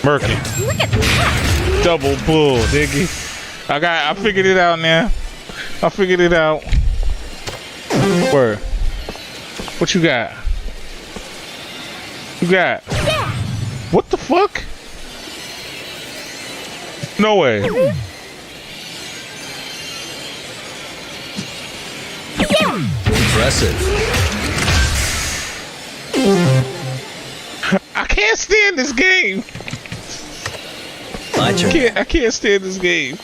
Murky. Look at that. Double bull, diggy. I figured it out now. I figured it out. Where? What you got? You got? Yeah. What the fuck? No way. Yeah. Impressive. I can't stand this game. My turn. I can't stand this game.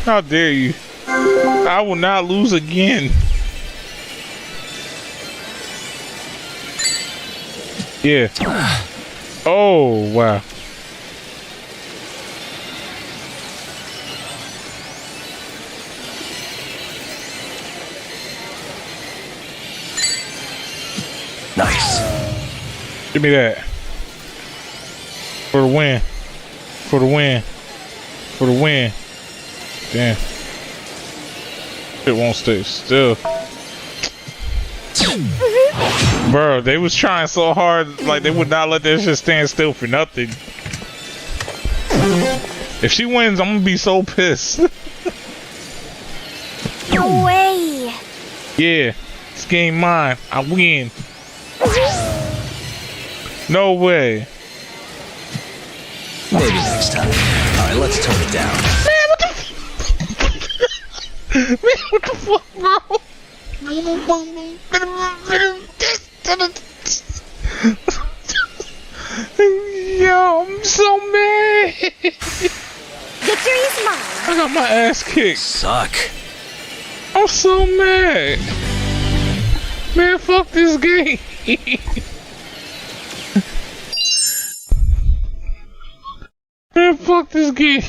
How dare you? I will not lose again. Yeah. Oh, wow. Nice. Give me that. For the win. For the win. For the win. Damn. It won't stay still. Bro, they was trying so hard, like they would not let that shit stand still for nothing. If she wins, I'm gonna be so pissed. No way. Yeah, this game mine. I win. No way. Maybe next time. Alright, let's tone it down. Man, what the Man, what the fuck, bro? Yo, I'm so mad. Victory's mine. I got my ass kicked. Suck. I'm so mad. Man, fuck this game. Man, fuck this game.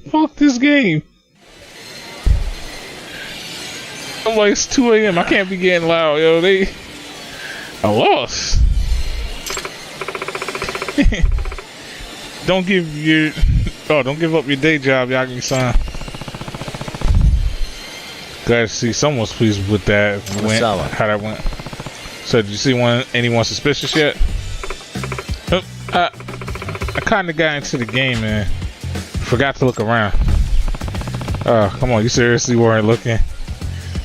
Fuck this game. I'm like, it's 2 a.m. I can't be getting loud, yo. I lost. Don't give up your day job, Yakini-san. Glad to see someone's pleased with that. How that went. So, did you see anyone suspicious yet? Oh, I kind of got into the game, man. Forgot to look around. Oh, come on, you seriously weren't looking?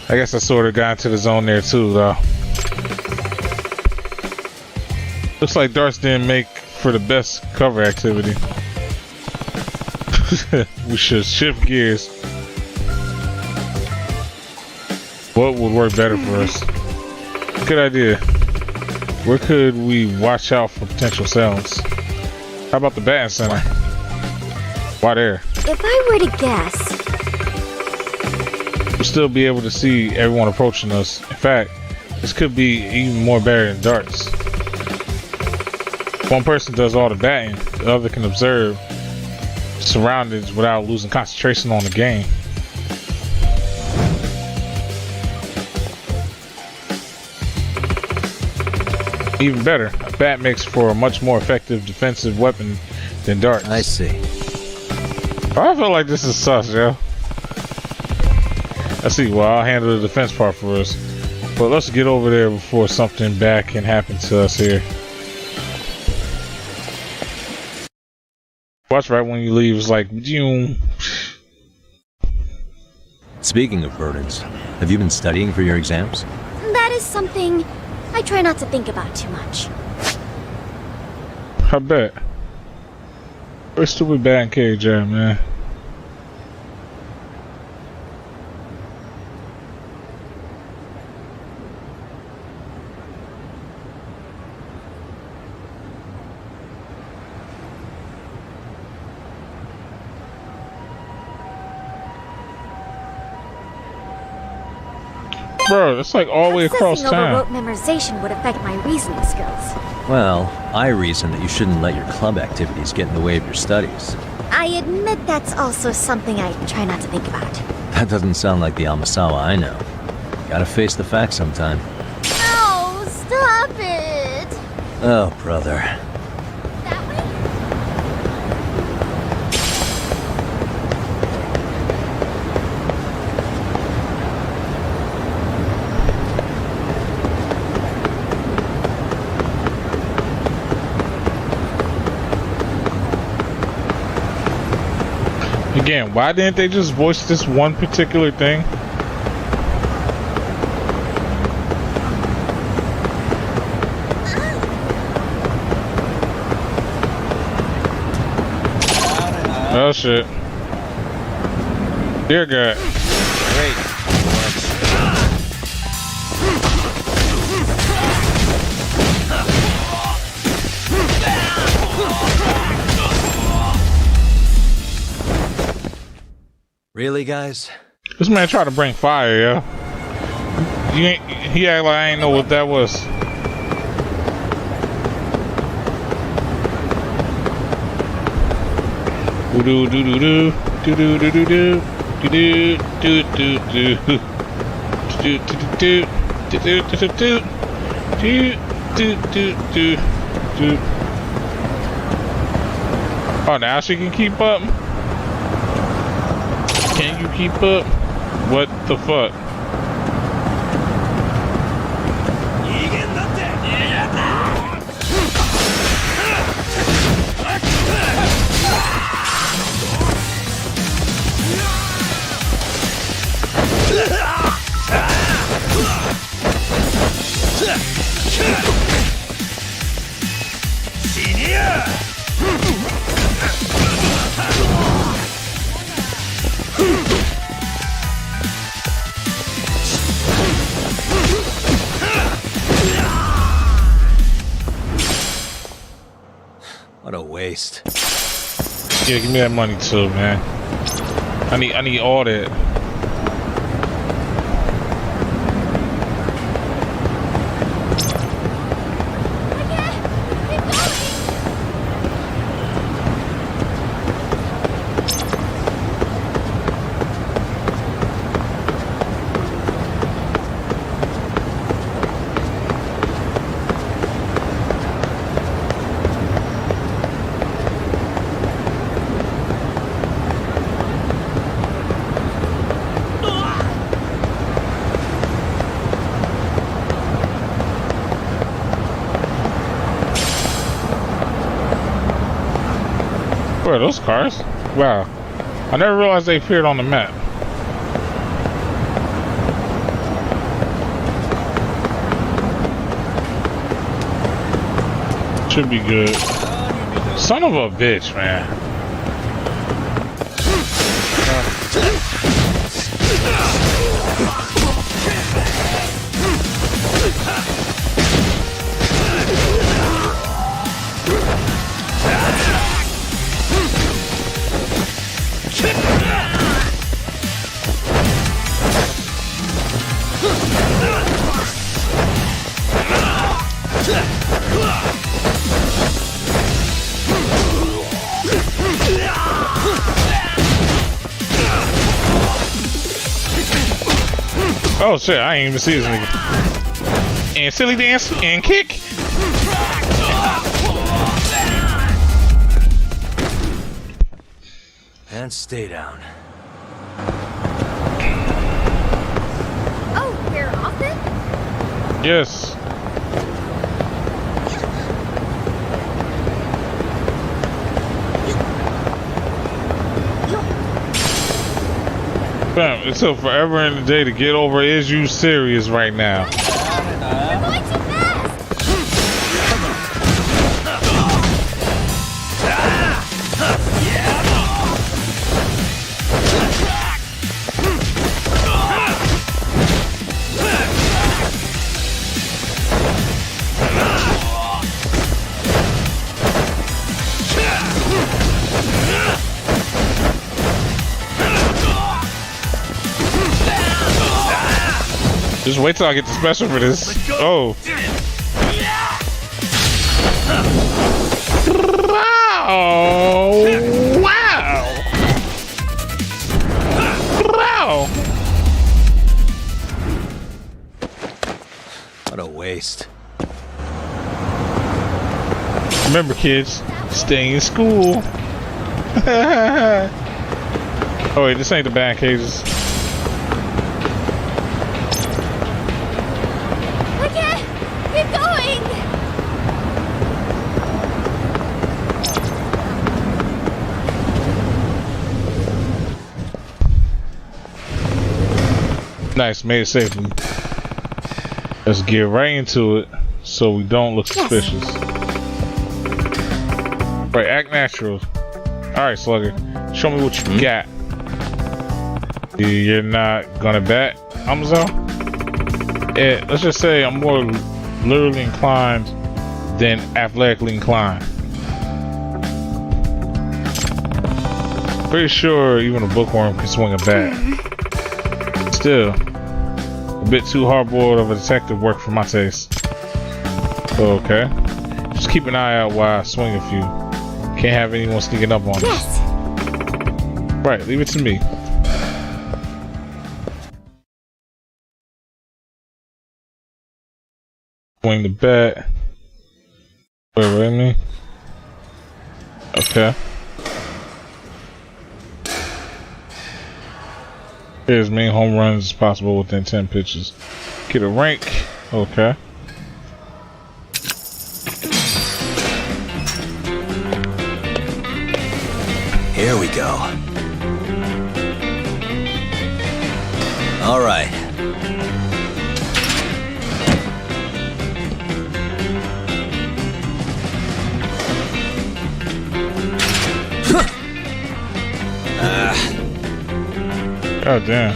I guess I sort of got into the zone there too, though. Looks like darts didn't make for the best cover activity. We should shift gears. What would work better for us? Good idea. Where could we watch out for potential sounds? How about the batting center? Why there? If I were to guess, We'll still be able to see everyone approaching us. In fact, this could be even more better than darts. If one person does all the batting, the other can observe surroundings without losing concentration on the game. Even better, a bat makes for a much more effective defensive weapon than darts. I see. I feel like this is sus, yo. Let's see, well, I'll handle the defense part for us. But let's get over there before something bad can happen to us here. Watch right when you leave, it's like, Doom. Speaking of burdens, have you been studying for your exams? that is something I try not to think about too much. I bet. We're stupid bad cage, man. Bro, it's like all the way across Obsessing over town. rote memorization would affect my reasoning skills. Well, I reason that you shouldn't let your club activities get in the way of your studies. I admit that's also something I try not to think about. That doesn't sound like the Amasawa I know. Gotta face the facts sometime. Oh, stop it! Oh, brother. That way? Again, why didn't they just voice this one particular thing? Oh shit. Dear God. Really, guys? This man tried to bring fire, yo. He act like I ain't know what that was. Do do do do do do do do do do do do do do do do do do do do. Oh, now she can keep up. Can you keep up? What the fuck? What a waste. Yeah, give me that money too, man. I need all that. Where are those cars? Wow. I never realized they appeared on the map. Should be good. Son of a bitch, man. Oh shit, I ain't even see this nigga. And silly dance and kick. And stay down. Oh, we're off then? Yes. Fam, it took forever and a day to get over Is You Serious right now. We're going too fast! Just wait till I get the special for this. Oh. Wow. Wow. Wow. What a waste. Remember, kids, stay in school. Oh wait, this ain't the bad cages. Keep going! Nice, made it safely. Let's get right into it so we don't look suspicious. Right, act natural. Alright, Slugger. Show me what you got. You're not gonna bet, Amazon? Yeah, let's just say I'm more literally inclined than athletically inclined. Pretty sure even a bookworm can swing a bat. Still, a bit too hard-boiled of a detective work for my taste. Okay. Just keep an eye out while I swing a few. Can't have anyone sneaking up on us. Yes! Right, leave it to me. Swing the bat. Wait, wait a minute. Okay. Get as many home runs as possible within 10 pitches. Get a rank. Okay. Here we go. All right. God damn.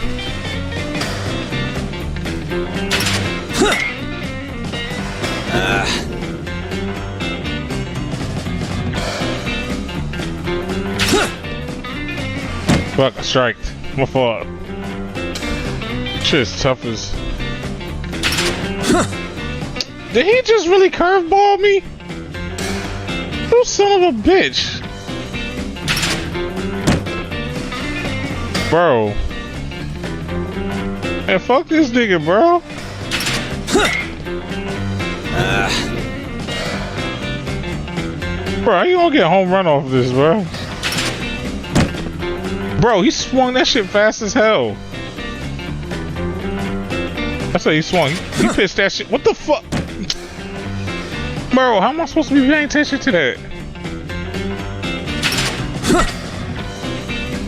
Fuck, I striked. My fault. Shit is tough as. Did he just really curveball me? You son of a bitch. Bro. Hey, fuck this nigga, bro. Bro, how you gonna get a home run off of this, bro? Bro, he swung that shit fast as hell. That's how he swung. He pitched that shit. What the fuck? Bro, how am I supposed to be paying attention to that?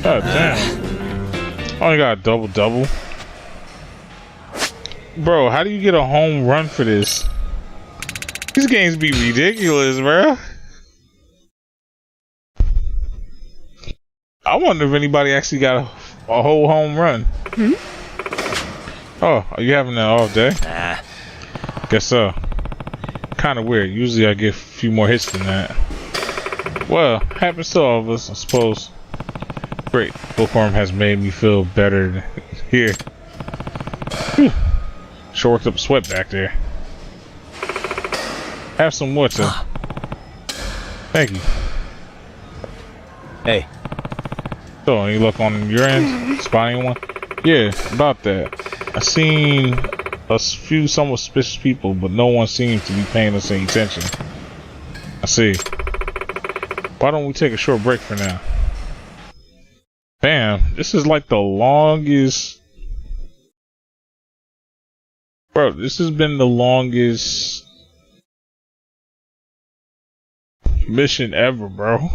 God damn. I only got a double-double. Bro, how do you get a home run for this? These games be ridiculous, bro. I wonder if anybody actually got a whole home run. Hmm? Oh, are you having an off day? Nah. Guess so. Kind of weird. Usually I get a few more hits than that. Well, happens to all of us, I suppose. Great. Bookworm has made me feel better here. Whew. Sure worked up a sweat back there. Have some water. Thank you. Hey. So, any luck on your end? Spot anyone? Yeah, about that. I seen a few somewhat suspicious people, but no one seems to be paying us any attention. I see. Why don't we take a short break for now? Damn, this is like the longest... Bro, this has been the longest mission ever, bro.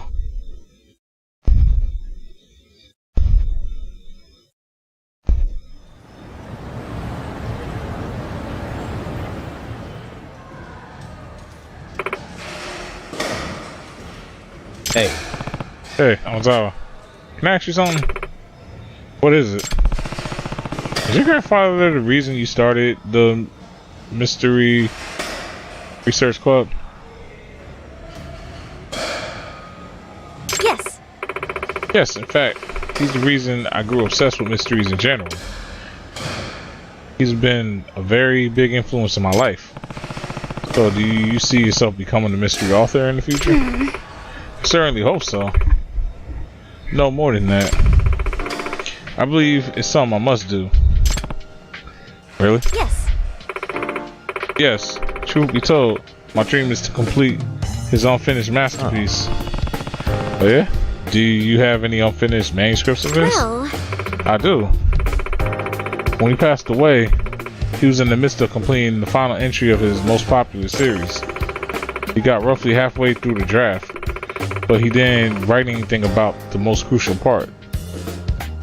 Hey. Hey, Ozawa. Can I ask you something? What is it? Is your grandfather the reason you started the Mystery Research Club? Yes. Yes, in fact, he's the reason I grew obsessed with mysteries in general. He's been a very big influence in my life. So, do you see yourself becoming a mystery author in the future? I certainly hope so. No more than that. I believe it's something I must do. Really? Yes. Yes. Truth be told, my dream is to complete his unfinished masterpiece. Oh yeah? Do you have any unfinished manuscripts of this? Well, I do. When he passed away, he was in the midst of completing the final entry of his most popular series. He got roughly halfway through the draft, but he didn't write anything about the most crucial part.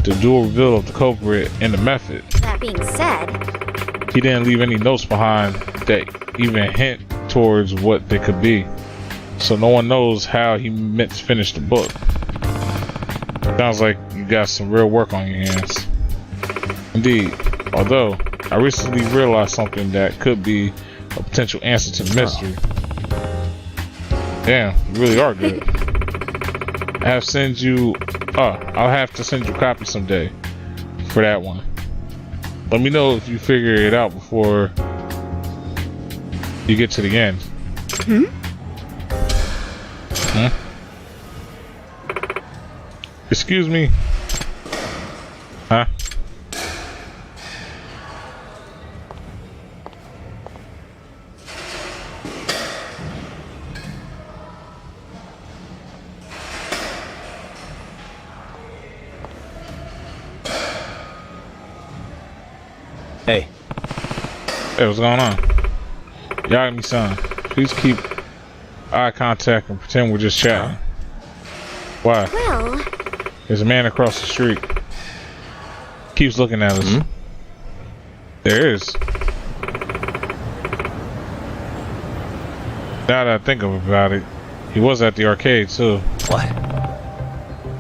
The dual reveal of the culprit and the method. that being said, He didn't leave any notes behind that even hint towards what they could be. So no one knows how he meant to finish the book. Sounds like you got some real work on your hands. Indeed, although I recently realized something that could be a potential answer to the mystery. Damn, you really are good. I'll have to send you a copy someday for that one. Let me know if you figure it out before you get to the end. Hmm? Excuse me? Huh? Hey. Hey, what's going on? Yagami-san, please keep eye contact and pretend we're just chatting. Why? well, There's a man across the street. Keeps looking at us. There is. Now that I think about it, he was at the arcade too. What?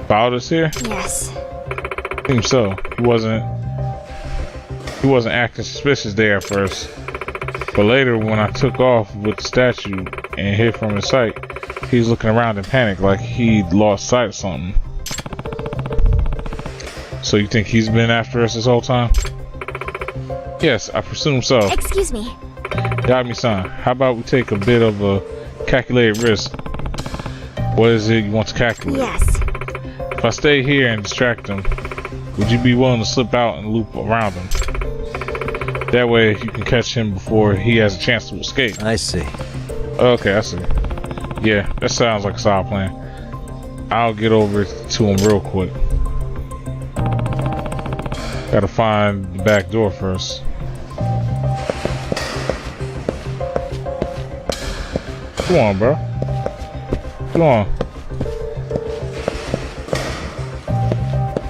Followed us here? yes. Seems so. He wasn't acting suspicious there at first. But later when I took off with the statue and hid from his sight, he was looking around in panic like he'd lost sight of something. So you think he's been after us this whole time? Yes, I presume so. Excuse me. Yagami-san, how about we take a bit of a calculated risk? What is it you want to calculate? Yes. If I stay here and distract him, would you be willing to slip out and loop around him? That way you can catch him before he has a chance to escape. I see. Okay, I see. Yeah, that sounds like a solid plan. I'll get over to him real quick. Gotta find the back door first. Come on, bro. Come on.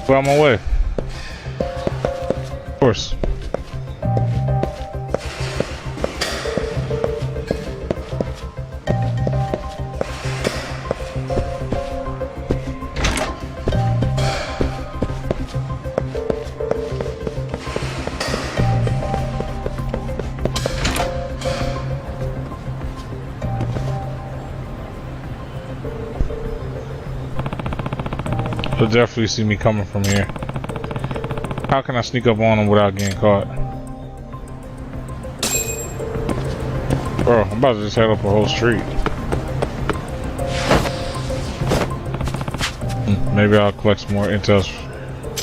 Go out my way. Of course. They'll definitely see me coming from here. How can I sneak up on them without getting caught? Bro, I'm about to just head up a whole street. Maybe I'll collect some more intel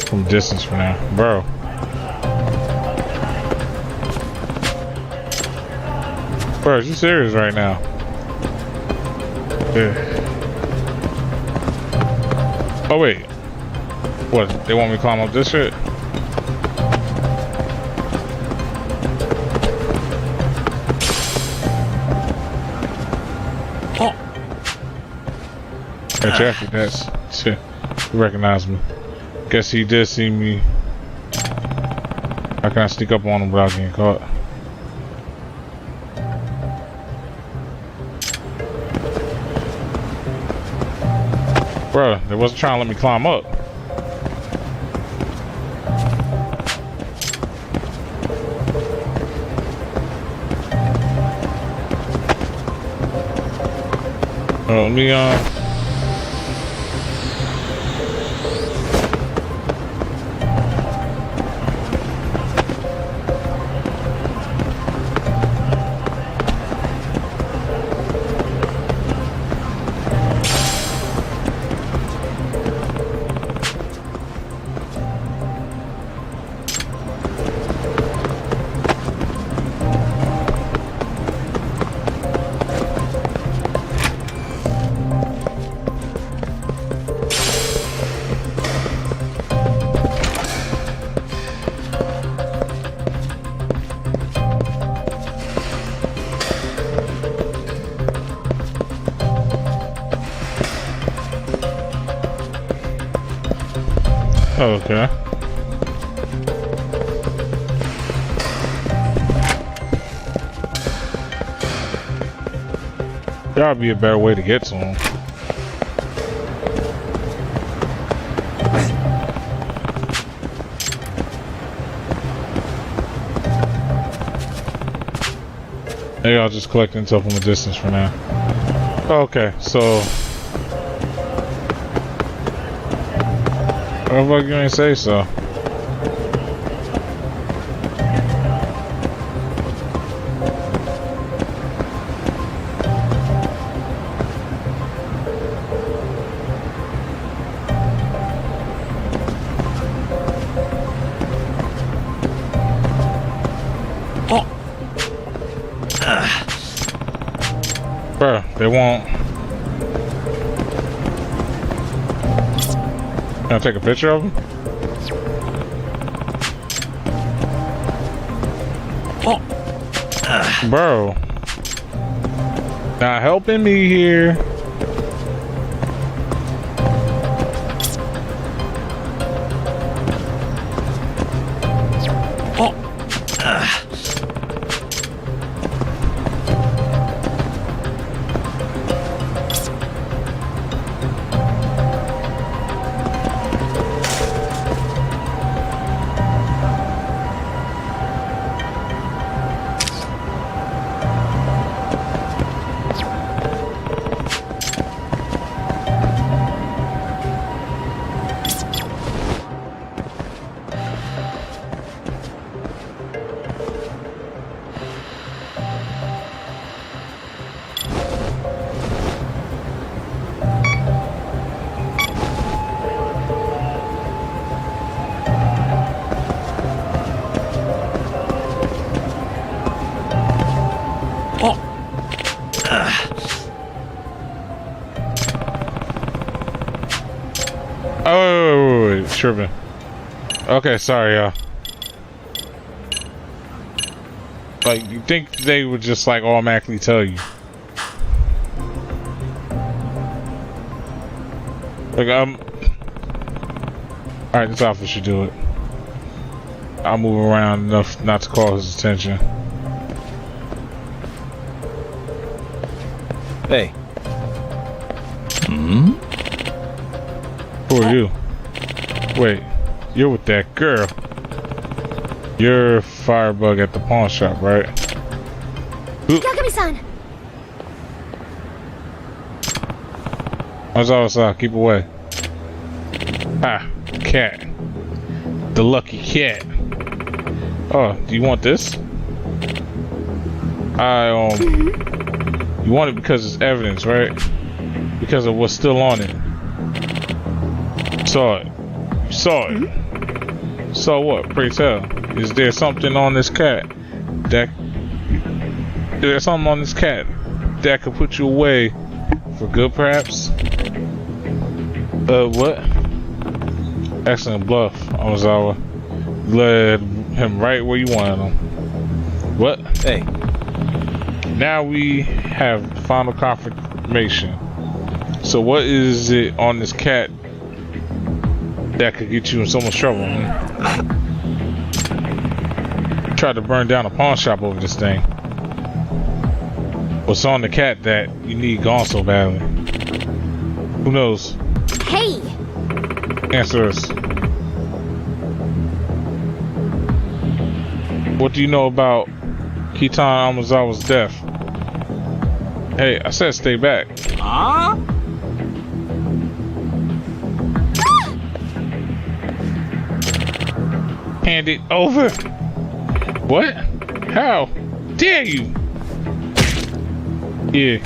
from distance for now. Bro. Bro, are you serious right now? Yeah. Oh wait. What? They want me to climb up this shit? Oh. Hey, Jeffrey, that's shit. He recognized me. Guess he did see me. How can I sneak up on him without getting caught? Bro, they wasn't trying to let me climb up. Let me okay. Gotta be a better way to get to him. Maybe I'll just collect intel from a distance for now. Okay, so what the fuck you ain't say so? Bro, they won't. Can I take a picture of them? Bro. Not helping me here. Oh, wait, tripping. Okay, sorry, y'all. Like, you think they would just, like, automatically tell you. Like, alright, this outfit should do it. I'll move around enough not to call his attention. Hey. Hmm? Who are you? Wait, you're with that girl. You're Firebug at the pawn shop, right? Yakami-san! Keep away. Ah, cat. The lucky cat. Oh, do you want this? You want it because it's evidence, right? Because of what's still on it. Saw it. You saw it. Saw what? Pray tell. Is there something on this cat that... There's something on this cat that could put you away for good, perhaps? What? Excellent bluff, Amazawa. Led him right where you wanted him. What? Hey. Now we have final confirmation. So what is it on this cat that could get you in so much trouble? Tried to burn down a pawn shop over this thing. What's on the cat that you need gone so badly? Who knows? Hey! Answer us. What do you know about Kitan Amazawa's death? Hey, I said stay back. Huh? Hand it over. What? How dare you? Yeah.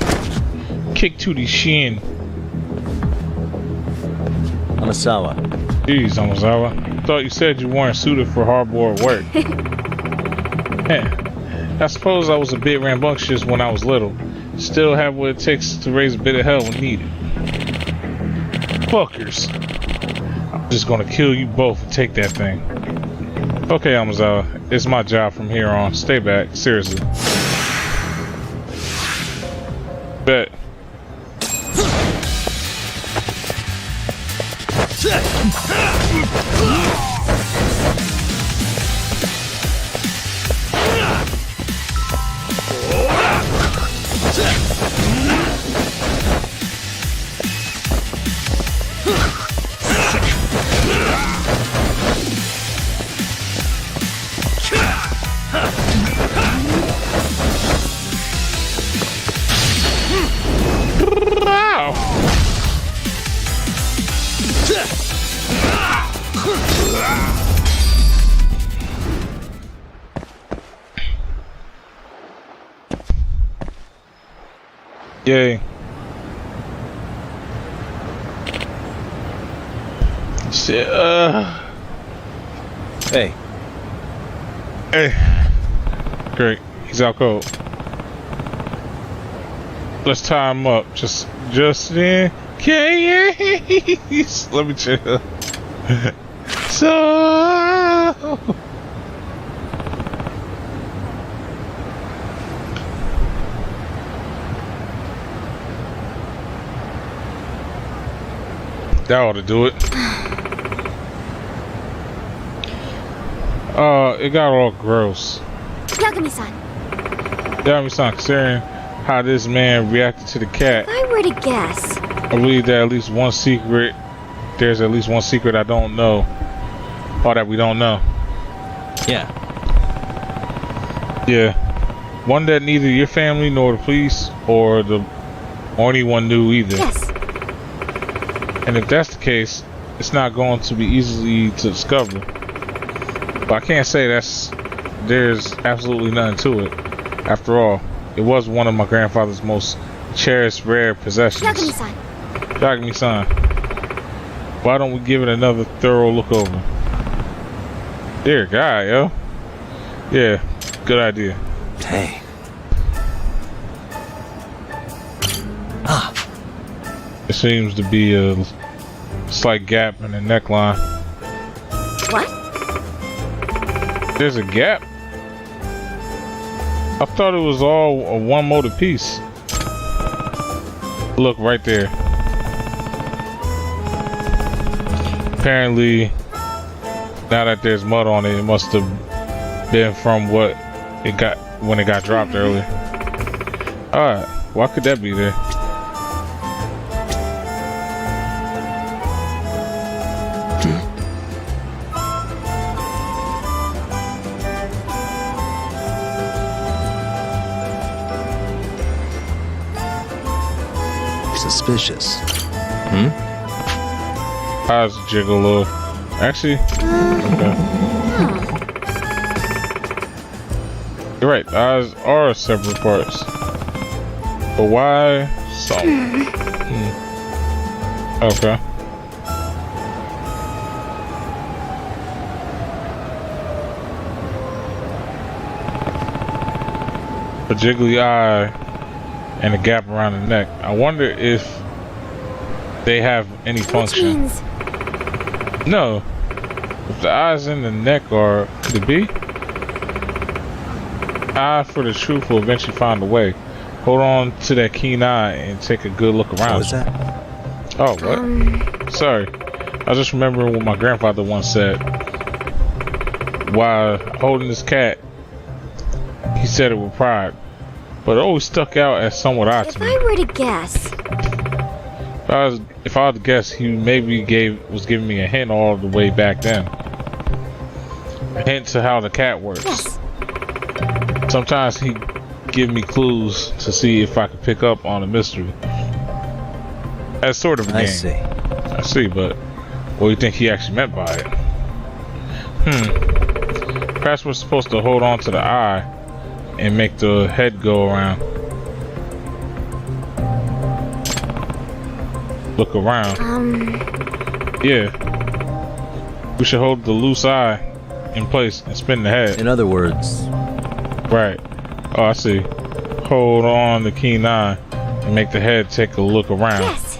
Kick to the shin. Amasawa. Jeez, Amazawa. Thought you said you weren't suited for hardboard work. I suppose I was a bit rambunctious when I was little. Still have what it takes to raise a bit of hell when needed. Fuckers. I'm just gonna kill you both and take that thing. Okay, Amazawa. It's my job from here on. Stay back. Seriously. Bet. Yay. Shit, Hey. Hey. Great. He's out cold. Let's tie him up. Just in case. Let me chill. So... That ought to do it. It got all gross. Yagami-san. Yagami-san, considering how this man reacted to the cat, If I were to guess... I believe that there's at least one secret I don't know. Or that we don't know. Yeah. Yeah. One that neither your family nor the police or anyone knew either. Yes. And if that's the case, it's not going to be easy to discover. But I can't say there's absolutely nothing to it. After all, it was one of my grandfather's most cherished rare possessions. Yagami-san. Yagami-san. Why don't we give it another thorough look over? Dear guy, yo. Yeah, good idea. Hey. It seems to be a slight gap in the neckline. What? There's a gap? I thought it was all a one molded piece. Look right there. Apparently, now that there's mud on it, it must have been from what it got when it got dropped earlier. Alright, why could that be there? Suspicious. Eyes jiggle a little. Actually, okay. You're right, the eyes are separate parts. But why so? Okay. A jiggly eye and a gap around the neck. I wonder if they have any function. Means... No. If the eyes in the neck are, could it be? Eye for the truth will eventually find a way. Hold on to that keen eye and take a good look around. What was that? Oh, what? Sorry. I was just remembering what my grandfather once said. While holding this cat, he said it with pride, but it always stuck out as somewhat odd to me. If I were to guess... If I had to guess, he maybe was giving me a hint all the way back then. A hint to how the cat works. Yes. Sometimes he'd give me clues to see if I could pick up on a mystery. That's sort of a game. I see, but what do you think he actually meant by it? Perhaps we're supposed to hold on to the eye and make the head go around. Look around. Yeah. We should hold the loose eye in place and spin the head. In other words... Right. Oh, I see. Hold on the keen eye and make the head take a look around. Yes.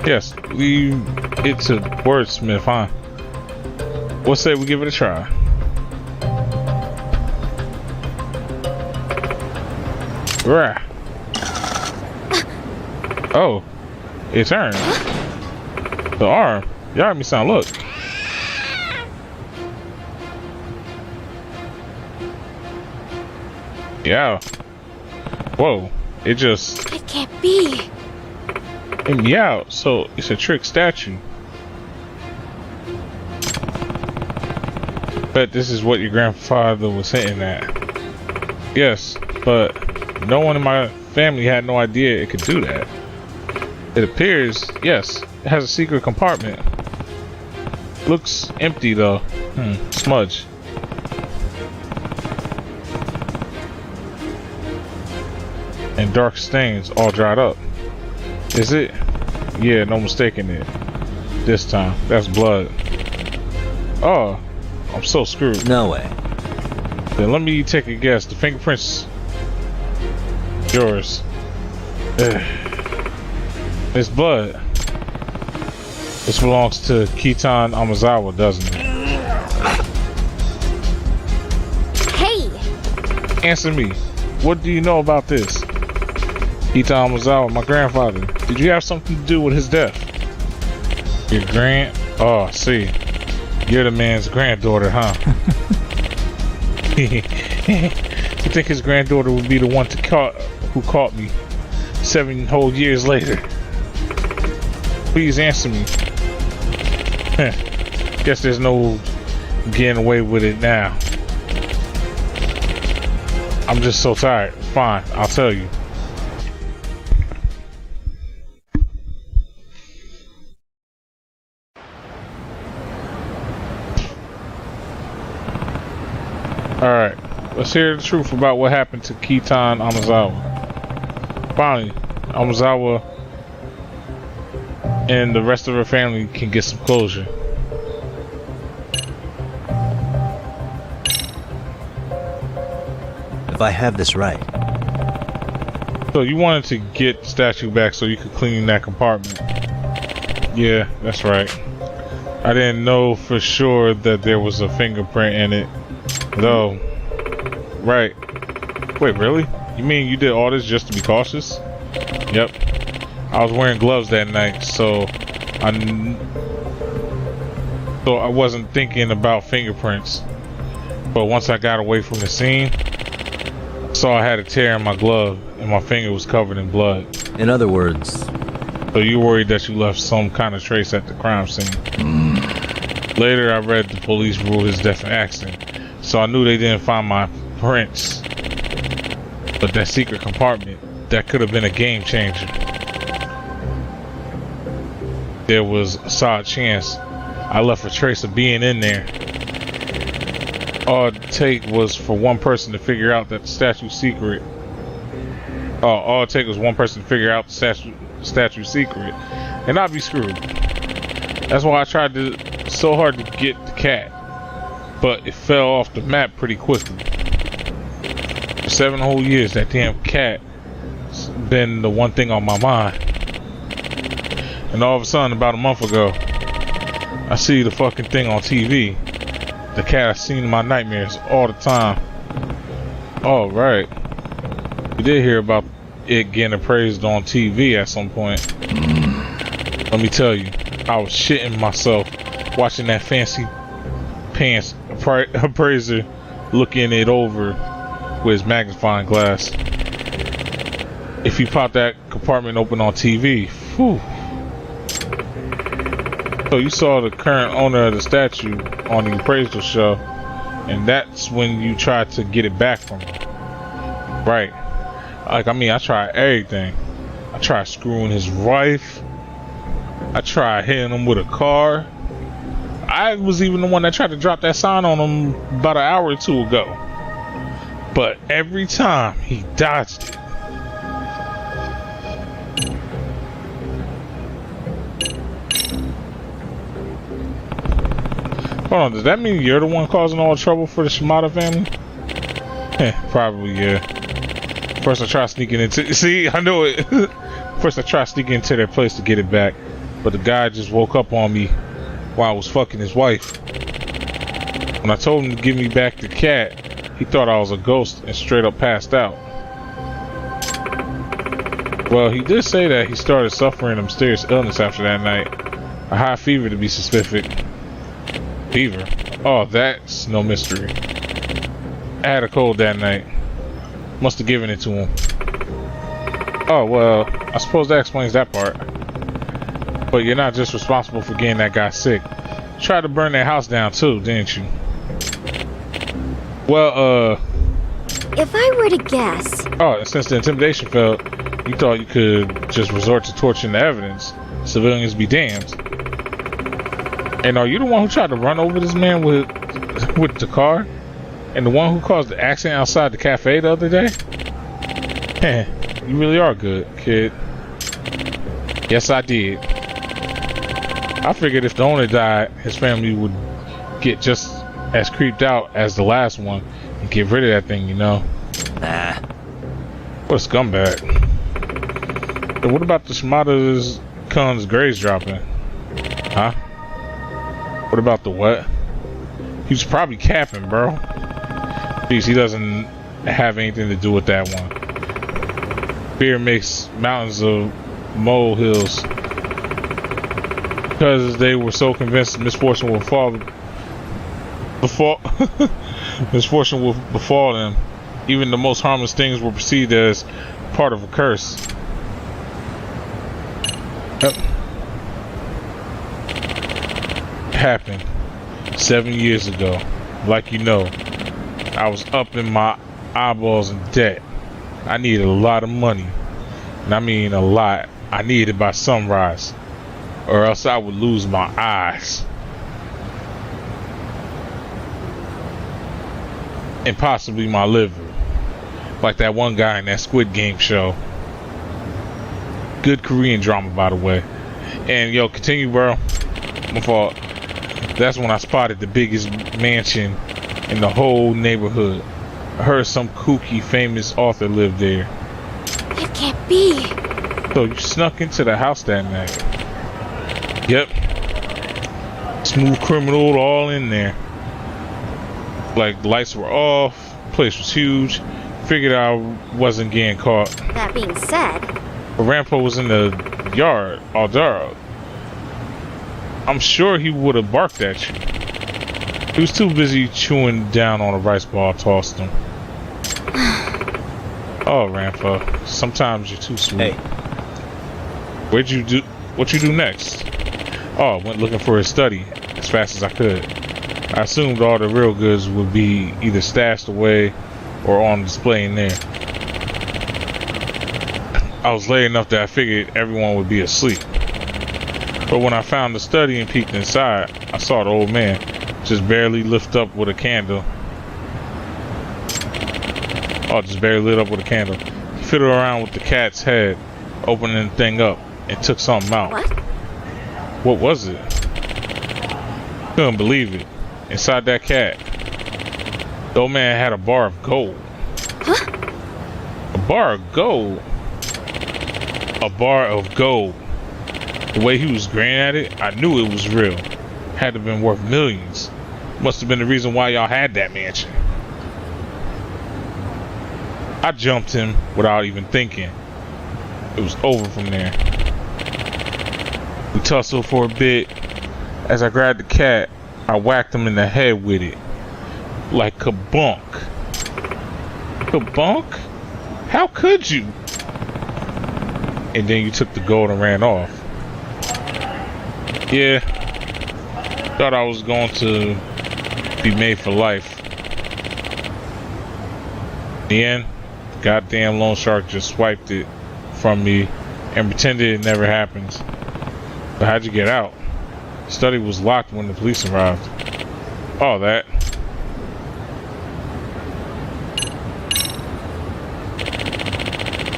Yes. Leave it to wordsmith, huh? What say we give it a try? Rah. Oh. It turned. The arm. Y'all heard me sound, look. Yeah. Whoa. It just... It can't be. It meowed, so it's a trick statue. Bet this is what your grandfather was hinting at. Yes, but no one in my family had no idea it could do that. It appears, yes, it has a secret compartment. Looks empty though. Smudge. And dark stains all dried up. Is it? Yeah, no mistaking it. This time. That's blood. Oh, I'm so screwed. No way. Then let me take a guess. The fingerprints... yours. It's blood. This belongs to Kitan Amazawa, doesn't it? Hey! Answer me. What do you know about this? Kitan Amazawa, my grandfather. Did you have something to do with his death? Your Oh, I see. You're the man's granddaughter, huh? You think his granddaughter would be the one who caught me 7 whole years later? Please answer me. Guess there's no getting away with it now. I'm just so tired. Fine, I'll tell you. Alright, let's hear the truth about what happened to Kitan Amazawa. Finally, Amazawa and the rest of her family can get some closure. If I have this right. So you wanted to get the statue back so you could clean that compartment. Yeah, that's right. I didn't know for sure that there was a fingerprint in it, though. Right. Wait, really? You mean you did all this just to be cautious? Yep. I was wearing gloves that night, so I wasn't thinking about fingerprints. But once I got away from the scene, I saw I had a tear in my glove and my finger was covered in blood. In other words... So you worried that you left some kind of trace at the crime scene. Later I read the police ruled his death an accident, so I knew they didn't find my prints. But that secret compartment, that could have been a game changer. there was a solid chance I left a trace of being in there. All it take was for one person to figure out that the statue's secret. All it take was one person to figure out the statue's secret, and I'd be screwed. That's why I tried so hard to get the cat, but it fell off the map pretty quickly. For 7 whole years, that damn cat's been the one thing on my mind. And all of a sudden, about a month ago, I see the fucking thing on TV. The cat I've seen in my nightmares all the time. Oh, right. You did hear about it getting appraised on TV at some point. Let me tell you, I was shitting myself watching that fancy pants appraiser looking it over with his magnifying glass. If you pop that compartment open on TV, whew. So you saw the current owner of the statue on the appraisal show, and that's when you tried to get it back from him. Right. Like, I mean, I tried everything. I tried screwing his wife. I tried hitting him with a car. I was even the one that tried to drop that sign on him about an hour or two ago. But every time, he dodged it. Hold on, does that mean you're the one causing all the trouble for the Shimada family? Probably, yeah. First I try sneaking into... See, I know it. First I try sneaking into their place to get it back. But the guy just woke up on me while I was fucking his wife. When I told him to give me back the cat, he thought I was a ghost and straight up passed out. Well, he did say that he started suffering a mysterious illness after that night. A high fever, to be specific. Fever? Oh, that's no mystery. I had a cold that night. Must have given it to him. Oh, well, I suppose that explains that part. But you're not just responsible for getting that guy sick. You tried to burn their house down too, didn't you? Well, If I were to guess... Oh, since the intimidation failed, you thought you could just resort to torching the evidence. Civilians be damned. And are you the one who tried to run over this man with the car? And the one who caused the accident outside the cafe the other day? You really are good, kid. Yes, I did. I figured if the owner died, his family would get just as creeped out as the last one and get rid of that thing, you know? Nah. What a scumbag. And what about the Shimada's Kun's graves dropping? Huh? What about the what? He was probably capping, bro. Jeez, he doesn't have anything to do with that one. Fear makes mountains of molehills. Because they were so convinced misfortune will misfortune will befall them. Even the most harmless things were perceived as part of a curse. Yep. It happened 7 years ago. Like you know, I was up in my eyeballs in debt. I needed a lot of money. And I mean a lot. I needed it by sunrise. Or else I would lose my eyes. And possibly my liver. Like that one guy in that Squid Game show. Good Korean drama, by the way. And yo, continue, bro. My fault. That's when I spotted the biggest mansion in the whole neighborhood. I heard some kooky famous author lived there. It can't be. So you snuck into the house that night. Yep. Smooth criminal all in there. Like the lights were off, the place was huge. Figured I wasn't getting caught. That being said, But Rampo was in the yard, all dark. I'm sure he would have barked at you. He was too busy chewing down on a rice ball I tossed him. Oh, Rampo, sometimes you're too sweet. Hey. What you do next? Oh, went looking for his study as fast as I could. I assumed all the real goods would be either stashed away or on display in there. I was late enough that I figured everyone would be asleep. But But when I found the study and peeked inside, I saw the old man just barely lift up with a candle. Oh, just barely lit up with a candle. He fiddled around with the cat's head, opening the thing up, and took something out. What? What was it? Couldn't believe it. Inside that cat, the old man had a bar of gold. Huh? A bar of gold? A bar of gold. The way he was grinning at it, I knew it was real. Had to have been worth millions. Must have been the reason why y'all had that mansion. I jumped him without even thinking. It was over from there. We tussled for a bit. As I grabbed the cat, I whacked him in the head with it. Like kabunk. Kabunk? How could you? And then you took the gold and ran off. Yeah. Thought I was going to be made for life. In the end, the goddamn loan shark just swiped it from me and pretended it never happened. But how'd you get out? The study was locked when the police arrived. All that.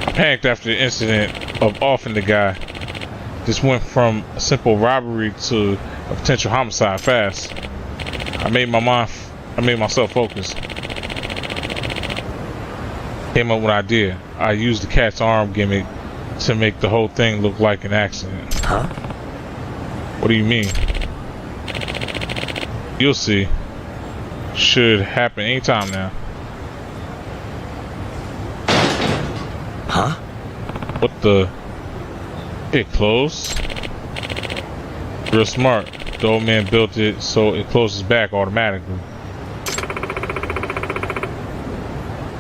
I panicked after the incident of offing the guy. This went from a simple robbery to a potential homicide fast. I made myself focus. Came up with an idea. I used the cat's arm gimmick to make the whole thing look like an accident. Huh? What do you mean? You'll see. Should happen anytime now. Huh? What the? It closed? Real smart. The old man built it so it closes back automatically.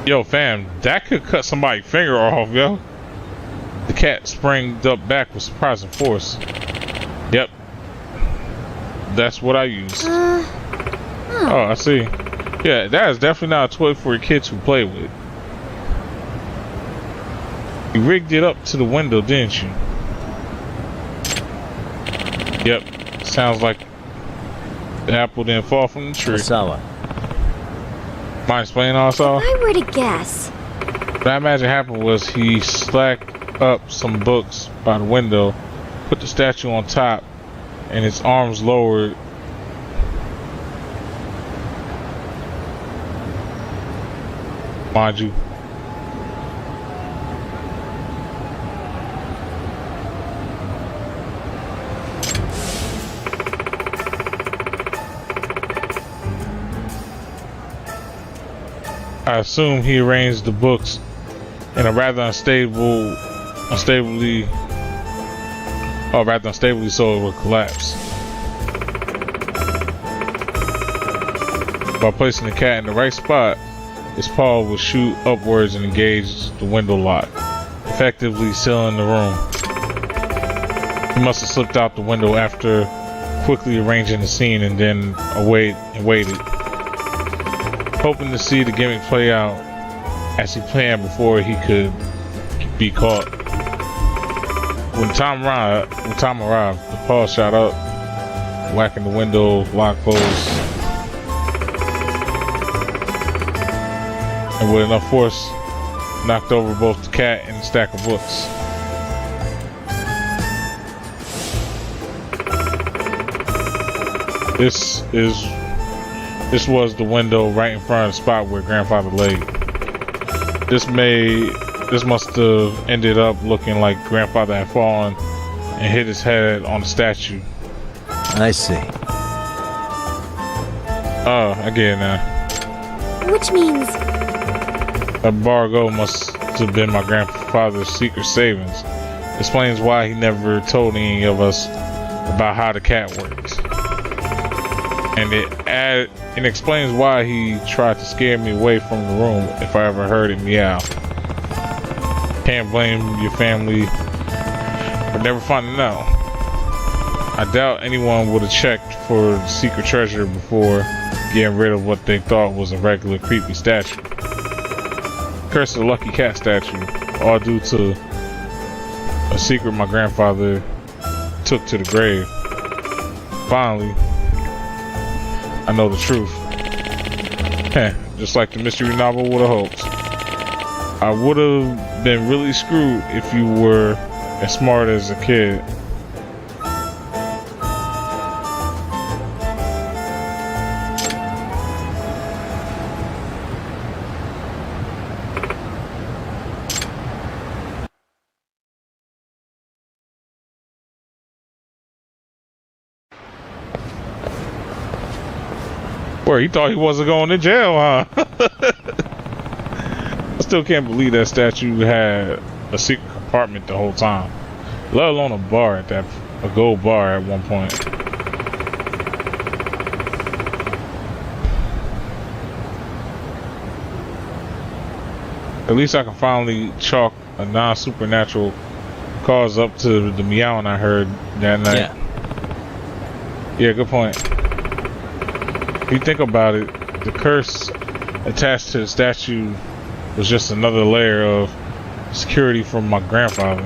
Yo, fam, that could cut somebody's finger off, yo. The cat sprang up back with surprising force. Yep. That's what I use. Oh, I see. Yeah, that is definitely not a toy for your kids who play with. You rigged it up to the window, didn't you? Yep. Sounds like the apple didn't fall from the tree. Osawa. Mind explaining also? If I were to guess, What I imagine happened was he slacked up some books by the window, put the statue on top, and its arms lowered. Mind you. I assume he arranged the books in a rather unstably so it would collapse. By placing the cat in the right spot, its paw would shoot upwards and engage the window lock, effectively sealing the room. He must have slipped out the window after quickly arranging the scene and then waited, hoping to see the gimmick play out as he planned before he could be caught. When time arrived, the paw shot up, whacking the window lock closed, and with enough force, knocked over both the cat and the stack of books. This was the window right in front of the spot where Grandfather laid. This must have ended up looking like Grandfather had fallen and hit his head on the statue. I see. Oh, I get it now. which means A bar of gold must have been my grandfather's secret savings. Explains why he never told any of us about how the cat works. And it explains why he tried to scare me away from the room if I ever heard it meow. Can't blame your family for never finding out. I doubt anyone would have checked for the secret treasure before getting rid of what they thought was a regular creepy statue. Curse of the lucky cat statue, all due to a secret my grandfather took to the grave. Finally, I know the truth. Heh, just like the mystery novel would have hoped. I would have been really screwed if you were as smart as a kid. Where he thought he wasn't going to jail, huh? I still can't believe that statue had a secret compartment the whole time, let alone a bar at a gold bar at one point. At least I can finally chalk a non-supernatural cause up to the meowing I heard that night. Yeah, good point. If you think about it, the curse attached to the statue was just another layer of security from my grandfather.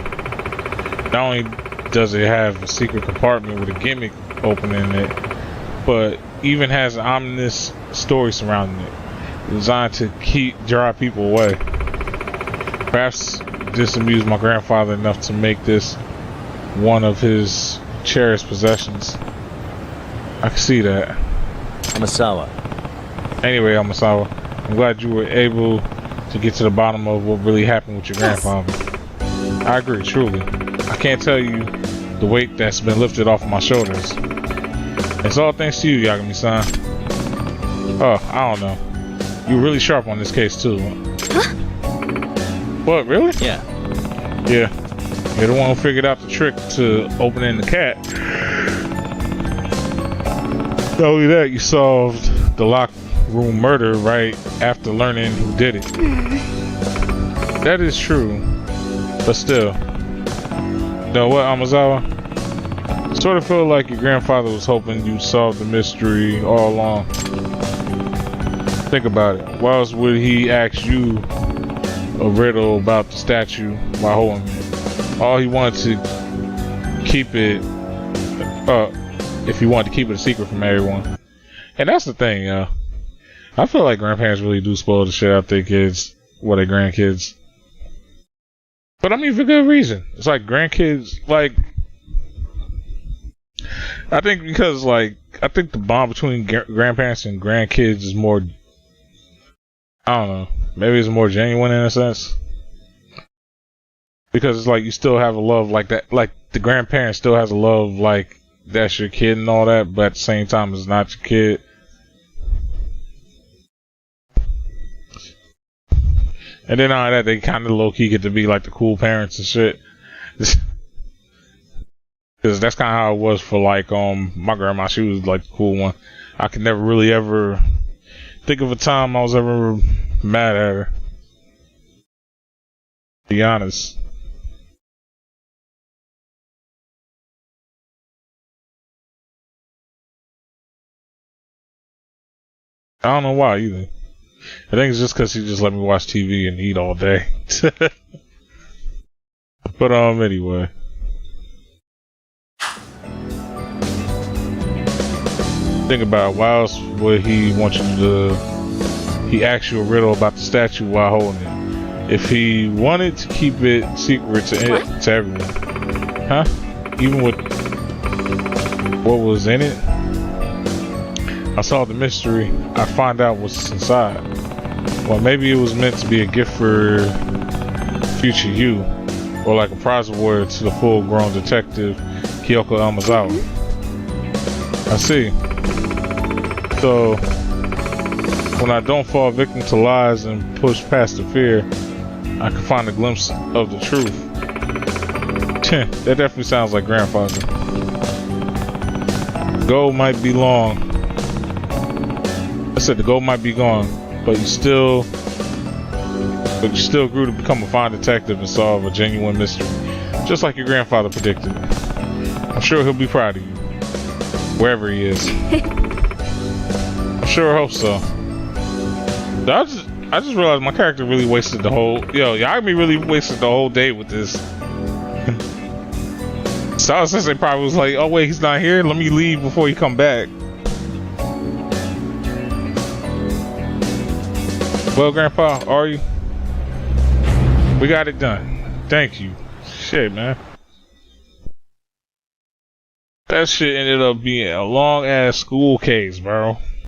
Not only does it have a secret compartment with a gimmick opening it, but even has an ominous story surrounding it, designed to draw people away. Perhaps this amused my grandfather enough to make this one of his cherished possessions. I can see that. Amasawa. Anyway, Amasawa, I'm glad you were able to get to the bottom of what really happened with your grandfather. I agree, truly. I can't tell you the weight that's been lifted off of my shoulders. It's all thanks to you, Yagami-san. Oh, I don't know. You were really sharp on this case, too. Huh? What, really? Yeah. Yeah. You're the one who figured out the trick to opening the cat. Not only that, you solved the locked room murder right after learning who did it. That is true, but still. You know what, Amazawa? I sort of feel like your grandfather was hoping you'd solve the mystery all along. Think about it. Why else would he ask you a riddle about the statue while holding it? All he wanted to keep it if he wanted to keep it a secret from everyone. And that's the thing, yo. I feel like grandparents really do spoil the shit out their kids, or their grandkids. But I mean, for good reason. It's like grandkids, like, I think because, like, I think the bond between grandparents and grandkids is more, I don't know, maybe it's more genuine in a sense. Because it's like you still have a love like that, like the grandparent still has a love like that's your kid and all that, but at the same time it's not your kid. And then all that, they kind of low-key get to be like the cool parents and shit. Because that's kind of how it was for like my grandma. She was like the cool one. I could never really ever think of a time I was ever mad at her, to be honest. I don't know why either. I think it's just because he just let me watch TV and eat all day. But anyway. Think about it. Why else would he want you to? He asked you a riddle about the statue while holding it. If he wanted to keep it secret to everyone, huh? Even with what was in it. I solved the mystery. I find out what's inside. Well, maybe it was meant to be a gift for future you, or like a prize award to the full-grown detective Kyoko Amazawa. I see. So, when I don't fall victim to lies and push past the fear, I can find a glimpse of the truth. That definitely sounds like grandfather. Goal might be long. I said the goal might be gone, but you still grew to become a fine detective and solve a genuine mystery, just like your grandfather predicted. I'm sure he'll be proud of you, wherever he is. I sure hope so. I just realized my character really wasted the whole Yagami really wasted the whole day with this. Sao Sensei probably was like, oh wait, he's not here, let me leave before he come back. Well, Grandpa, are you? We got it done. Thank you. Shit, man. That shit ended up being a long ass school case, bro.